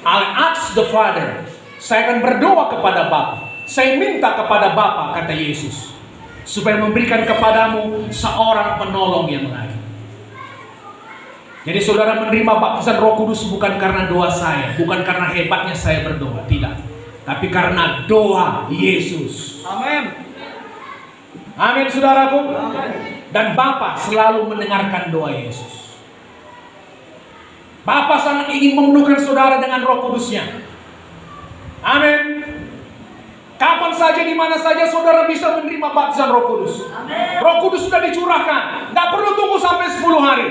I'll ask the Father. Saya akan berdoa kepada Bapa. Saya minta kepada Bapa, kata Yesus, supaya memberikan kepadamu seorang penolong yang lain. Jadi saudara menerima baptisan Roh Kudus bukan karena doa saya, bukan karena hebatnya saya berdoa, tidak. Tapi karena doa Yesus. Amin. Amin saudaraku. Amin. Dan Bapa selalu mendengarkan doa Yesus. Bapa sangat ingin memenuhkan saudara dengan Roh Kudusnya. Amin. Kapan saja, di mana saja saudara bisa menerima baptisan Roh Kudus. Amin. Roh Kudus sudah dicurahkan. Nggak perlu tunggu sampai 10 hari.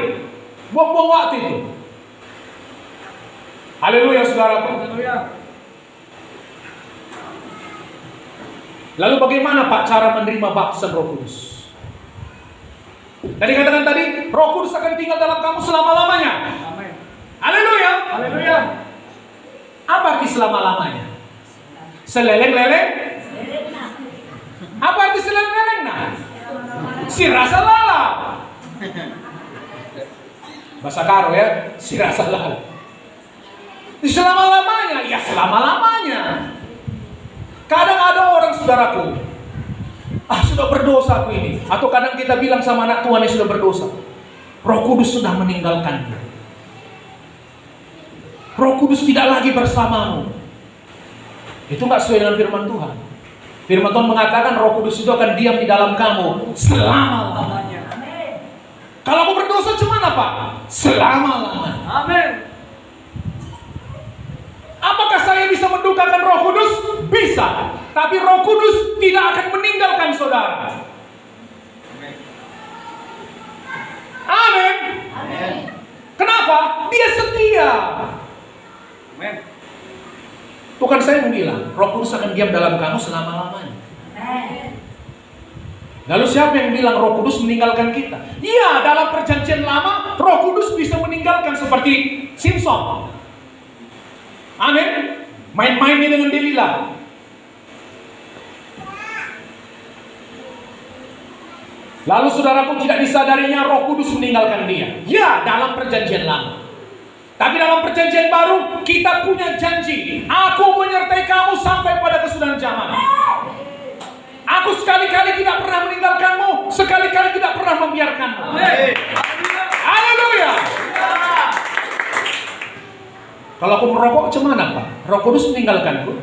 Buang-buang waktu itu. Haleluya saudaraku. Haleluya. Lalu bagaimana Pak cara menerima baptisan Roh Kudus? Tadi katakan tadi, Roh Kudus akan tinggal dalam kamu selama-lamanya. Amin. Haleluya. Haleluya. Apa arti selama-lamanya? Seleleng-leleng? Apa arti seleleng-leleng? Nah, si rasa lala. Bahasa Karo ya, si rasa lala. Selama-lamanya, ya selama-lamanya. Kadang ada orang saudaraku, sudah berdosa aku ini. Atau kadang kita bilang sama anak Tuhan yang sudah berdosa, Roh Kudus sudah meninggalkan dia. Roh Kudus tidak lagi bersamamu. Itu nggak sesuai dengan firman Tuhan. Firman Tuhan mengatakan Roh Kudus itu akan diam di dalam kamu selama-lamanya. Kalau aku berdosa gimana Pak? Selama-lamanya. Amin. Apakah saya bisa mendukakan Roh Kudus? Bisa. Tapi Roh Kudus tidak akan meninggalkan saudara. Amin. Amin. Kenapa? Dia setia. Amin. Bukan saya yang bilang, Roh Kudus akan diam dalam kamu selama-lamanya. Amin. Lalu siapa yang bilang Roh Kudus meninggalkan kita? Iya, dalam perjanjian lama Roh Kudus bisa meninggalkan seperti Simpson. Amin. Main-mainnya dengan Delila. Lalu saudaraku tidak disadarinya Roh Kudus meninggalkan dia. Ya, dalam perjanjian lama. Tapi dalam perjanjian baru kita punya janji. Aku menyertai kamu sampai pada kesudahan zaman. Aku sekali-kali tidak pernah meninggalkanmu, sekali-kali tidak pernah membiarkanmu. Haleluya. Kalau aku merokok gimana Pak? Roh Kudus meninggalkanku.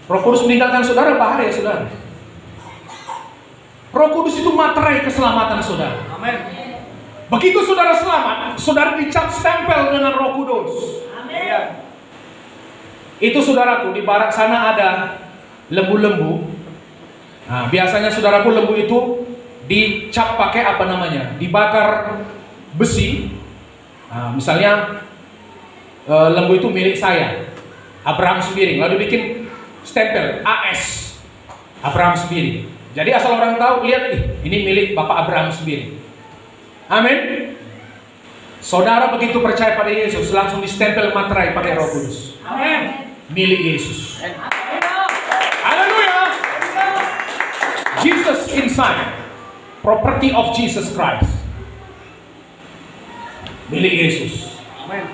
Roh Kudus meninggalkan saudara, bahaya saudara. Roh Kudus itu materai keselamatan saudara. Amin. Begitu saudara selamat, saudara dicap stempel dengan Roh Kudus. Amin. Itu saudaraku, di barat sana ada lembu-lembu. Nah, biasanya saudaraku lembu itu dicap pakai apa namanya? Dibakar besi. Nah, misalnya lembu itu milik saya, Abraham Sembiring, lalu dibikin stempel AS Abraham Sembiring. Jadi asal orang tahu, lihat ini milik Bapak Abraham Sembiring. Amin. Saudara begitu percaya pada Yesus, langsung distempel materai pakai Roh Kudus. Amin. Milik Yesus. Haleluya. Jesus inside, property of Jesus Christ. Milik Yesus. Amin.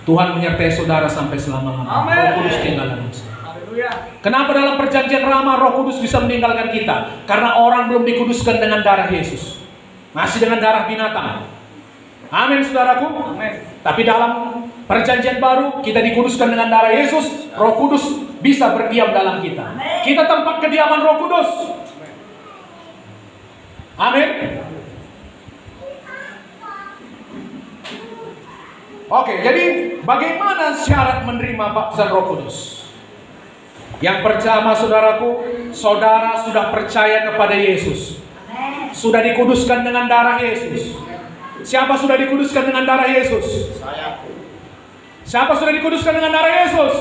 Tuhan menyertai saudara sampai selama-lamanya. Amin. Roh Kudus tinggal dalam saudara. Haleluya. Kenapa dalam perjanjian lama Roh Kudus bisa meninggalkan kita? Karena orang belum dikuduskan dengan darah Yesus, masih dengan darah binatang. Amin, saudaraku. Amin. Tapi dalam perjanjian baru kita dikuduskan dengan darah Yesus. Roh Kudus bisa berdiam dalam kita. Kita tempat kediaman Roh Kudus. Amin. Oke, jadi bagaimana syarat menerima baptisan Roh Kudus? Yang pertama, saudaraku, saudara sudah percaya kepada Yesus, sudah dikuduskan dengan darah Yesus. Siapa sudah dikuduskan dengan darah Yesus? Saya. Siapa sudah dikuduskan dengan darah Yesus?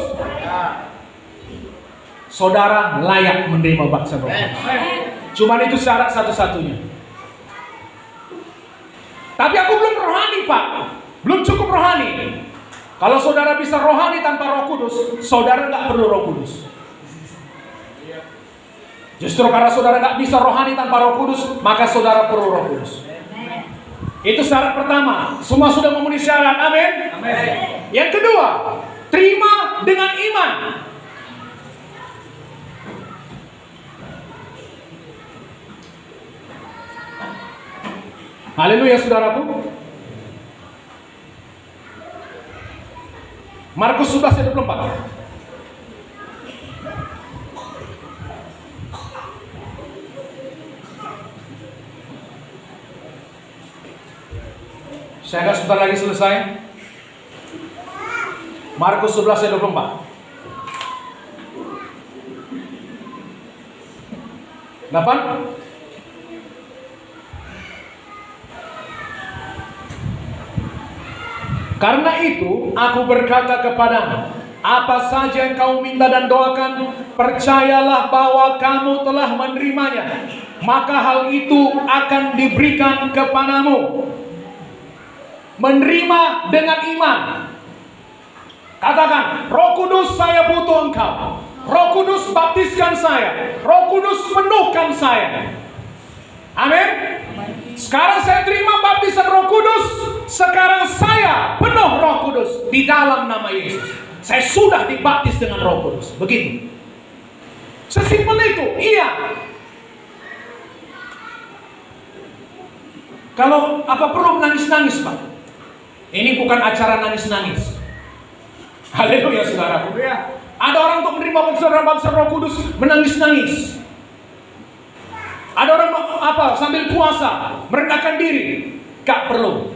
Saudara layak menerima baptisan Roh Kudus. Cuman itu syarat satu-satunya. Tapi aku belum rohani, Pak. Belum cukup rohani. Kalau saudara bisa rohani tanpa Roh Kudus, saudara nggak perlu Roh Kudus. Justru karena saudara nggak bisa rohani tanpa Roh Kudus, maka saudara perlu Roh Kudus. Itu syarat pertama. Semua sudah memenuhi syarat. Amin. Yang kedua, terima dengan iman. Haleluya, saudaraku. Markus 11 ayat 24. Saya akan sebentar lagi selesai. Markus 11 ayat 24. 8. Karena itu aku berkata kepadamu, apa saja yang kau minta dan doakan, percayalah bahwa kamu telah menerimanya, maka hal itu akan diberikan kepadamu. Menerima dengan iman. Katakan, Roh Kudus, saya butuh Engkau. Roh Kudus, baptiskan saya. Roh Kudus, penuhkan saya. Amin. Sekarang saya terima baptisan Roh Kudus. Sekarang saya penuh Roh Kudus di dalam nama Yesus. Saya sudah dibaptis dengan Roh Kudus. Begitu. Sesimpel itu. Iya. Kalau apa perlu menangis-nangis, Pak? Ini bukan acara nangis-nangis. Haleluya, saudaraku. Ada orang untuk menerima baptisan Roh Kudus menangis-nangis. Ada orang apa sambil puasa merendahkan diri. Gak perlu.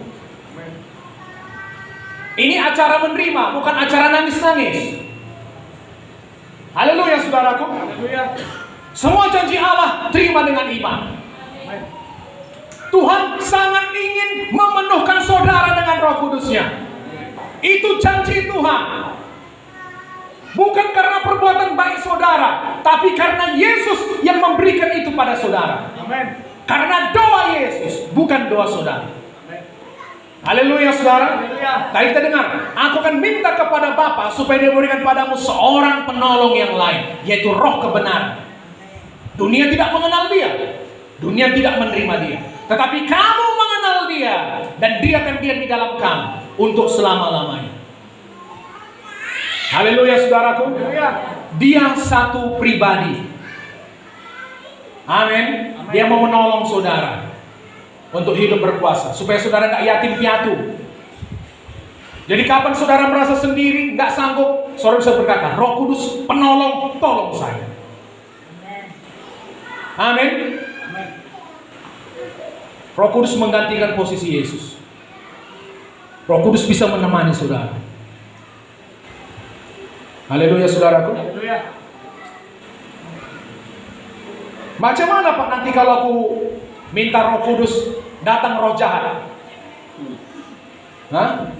Ini acara menerima, bukan acara nangis-nangis. Haleluya, saudaraku. Semua janji Allah terima dengan iman. Tuhan sangat ingin memenuhkan saudara dengan Roh Kudusnya. Itu janji Tuhan. Bukan karena perbuatan baik saudara, tapi karena Yesus yang memberikan itu pada saudara. Amin. Karena doa Yesus, bukan doa saudara. Haleluya, saudara. Tadi kita dengar, aku akan minta kepada Bapa supaya Dia memberikan padamu seorang penolong yang lain, yaitu Roh kebenaran. Dunia tidak mengenal Dia, dunia tidak menerima Dia, tetapi kamu mengenal Dia, dan Dia akan diam di dalam kamu untuk selama-lamanya. Haleluya, saudaraku. Dia satu pribadi. Amin. Dia mau menolong saudara untuk hidup berkuasa, supaya saudara nggak yatim piatu. Jadi kapan saudara merasa sendiri, nggak sanggup, saudara bisa berkata, Roh Kudus penolong, tolong saya. Amin. Roh Kudus menggantikan posisi Yesus. Roh Kudus bisa menemani saudara. Haleluya, saudaraku. Macam mana Pak nanti kalau aku minta Roh Kudus datang roh jahat? Hah?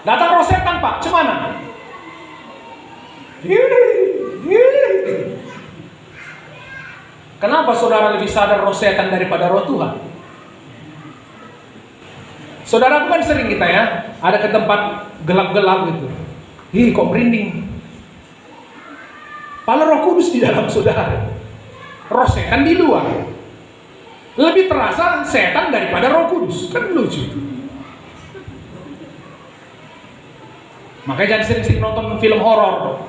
Datang roh setan Pak, macam mana? Kenapa saudara lebih sadar roh setan daripada roh Tuhan? Saudara kan sering kita ya, ada ke tempat gelap-gelap gitu. Ih, kok merinding. Padahal Roh Kudus di dalam saudara. Roh setan di luar. Lebih terasa setan daripada Roh Kudus. Kan lucu. Makanya jangan sering-sering nonton film horor.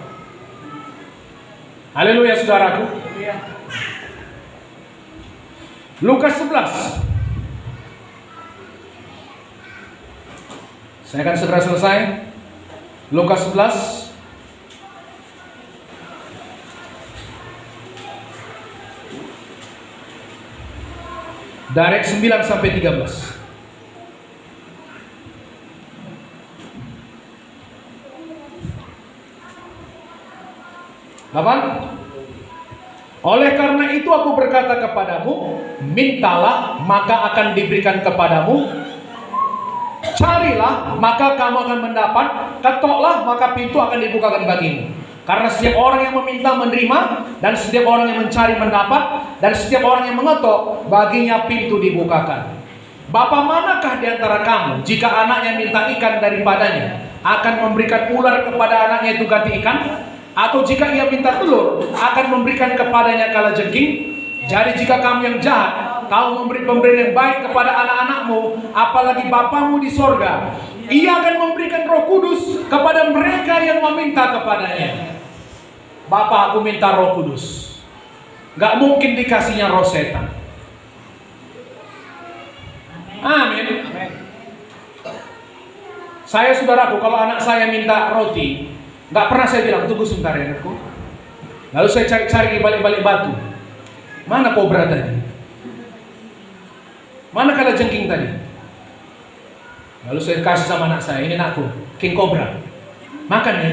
Haleluya saudaraku. Lukas 11. Saya akan segera selesai. Lukas 11. Dari 9 sampai 13. Oleh karena itu aku berkata kepadamu, mintalah maka akan diberikan kepadamu, carilah maka kamu akan mendapat, ketoklah maka pintu akan dibukakan bagimu. Karena setiap orang yang meminta menerima, dan setiap orang yang mencari mendapat, dan setiap orang yang mengetok baginya pintu dibukakan. Bapa manakah di antara kamu jika anaknya minta ikan daripadanya akan memberikan ular kepada anaknya itu ganti ikan? Atau jika ia minta telur akan memberikan kepadanya kalajengking? Jadi jika kamu yang jahat tahu memberi pemberian yang baik kepada anak-anakmu, apalagi Bapamu di sorga, ia akan memberikan Roh Kudus kepada mereka yang meminta kepadanya. Bapa, aku minta Roh Kudus. Gak mungkin dikasihnya roh setan. Amin. Saya saudaraku, kalau anak saya minta roti, gak pernah saya bilang, tunggu sebentar ya anakku. Lalu saya cari-cari di balik-balik batu. Mana kobra tadi? Mana kalajengking tadi? Lalu saya kasih sama anak saya, ini anakku, king cobra. Makan ya.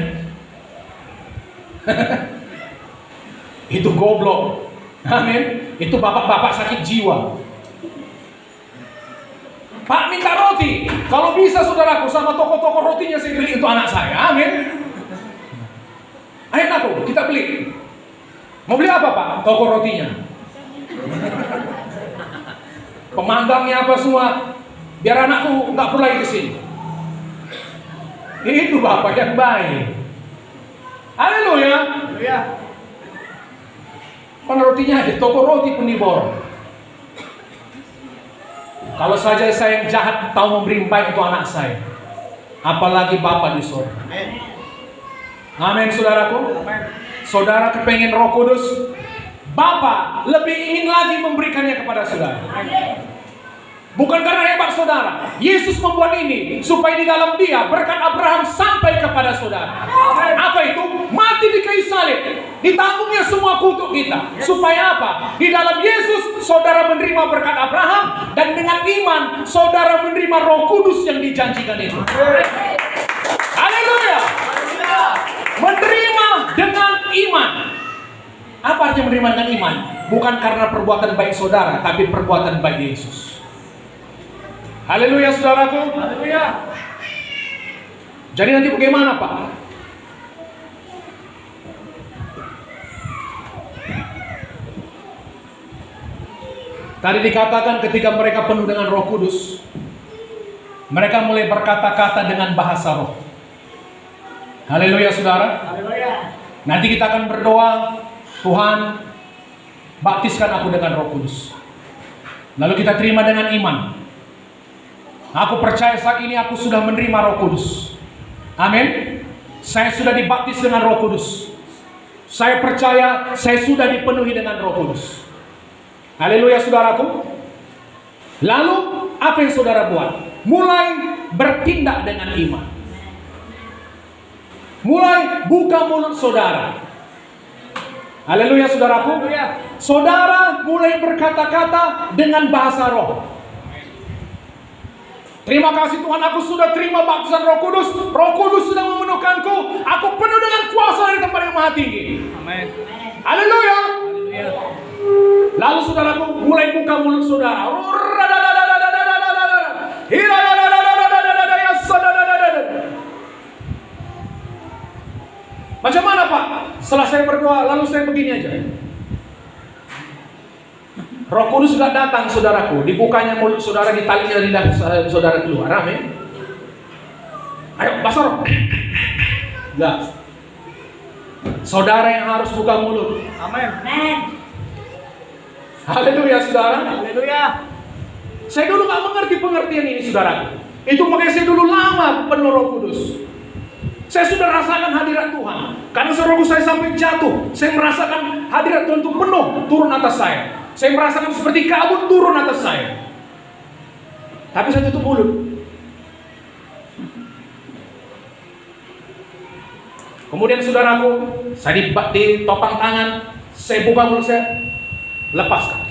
Itu goblok. Amin. Itu bapak-bapak sakit jiwa. Pak minta roti. Kalau bisa saudaraku, sama toko-toko rotinya saya beli untuk anak saya. Amin. Ayo anakku, kita beli. Mau beli apa Pak? Toko rotinya. Pemanggangnya apa semua, biar anakku nggak perlu lagi kesini. Itu bapak yang baik. Haleluya. Mana rotinya aja, toko roti pun diborong. Kalau saja saya yang jahat tahu memberi baik untuk anak saya, apalagi Bapa di surga. Amin saudaraku. Saudara kepengen Roh Kudus, Bapa lebih ingin lagi memberikannya kepada saudara. Bukan karena hebat saudara. Yesus membuat ini supaya di dalam Dia berkat Abraham sampai kepada saudara. Apa itu? Mati di kayu salib, ditanggungnya semua kutuk kita. Supaya apa? Di dalam Yesus saudara menerima berkat Abraham, dan dengan iman saudara menerima Roh Kudus yang dijanjikan itu. Haleluya. Menerima dengan iman. Apa artinya menerima dengan iman? Bukan karena perbuatan baik saudara, tapi perbuatan baik Yesus. Haleluya saudaraku. Haleluya. Jadi nanti bagaimana Pak? Tadi dikatakan ketika mereka penuh dengan Roh Kudus, mereka mulai berkata-kata dengan bahasa roh. Haleluya saudara. Haleluya. Nanti kita akan berdoa, Tuhan baptiskan aku dengan Roh Kudus. Lalu kita terima dengan iman. Aku percaya saat ini aku sudah menerima Roh Kudus. Amin. Saya sudah dibaptis dengan Roh Kudus. Saya percaya saya sudah dipenuhi dengan Roh Kudus. Haleluya saudaraku. Lalu apa yang saudara buat? Mulai bertindak dengan iman. Mulai buka mulut saudara. Haleluya saudaraku. Saudara mulai berkata-kata dengan bahasa roh. Terima kasih Tuhan, aku sudah terima baptisan Roh Kudus. Roh Kudus sudah memenuhkanku. Aku penuh dengan kuasa dari tempat yang maha tinggi. Amin. Haleluya. Lalu saudaraku mulai buka mulut saudara. Macam mana Pak? Setelah saya berdoa, lalu saya begini aja. Roh Kudus sudah datang saudaraku. Dibukanya mulut saudara, ditalinya lidah saudara keluar. Amin. Ayo, basah roh. Enggak. Saudara yang harus buka mulut. Amin. Amen. Haleluya saudara. Haleluya. Saya dulu nggak mengerti pengertian ini saudara. Itu makanya saya dulu lama penuh Roh Kudus. Saya sudah rasakan hadirat Tuhan. Karena saudaraku saya sampai jatuh. Saya merasakan hadirat Tuhan itu penuh turun atas saya. Saya merasakan seperti kabut turun atas saya. Tapi saya tutup mulut. Kemudian saudaraku, saya ditopang tangan, saya buka mulut saya, lepaskan.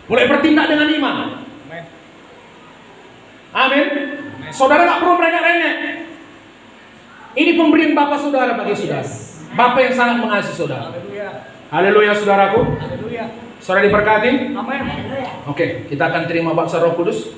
Mulai bertindak dengan iman. Amin. Amin. Saudara nggak perlu merengek-rengek. Ini pemberian Bapak saudara bagi saudara. Bapak yang sangat mengasihi saudara. Haleluya. Haleluya saudaraku. Haleluya. Saudara diberkati. Amin. Haleluya. Oke, kita akan terima baksa Roh Kudus.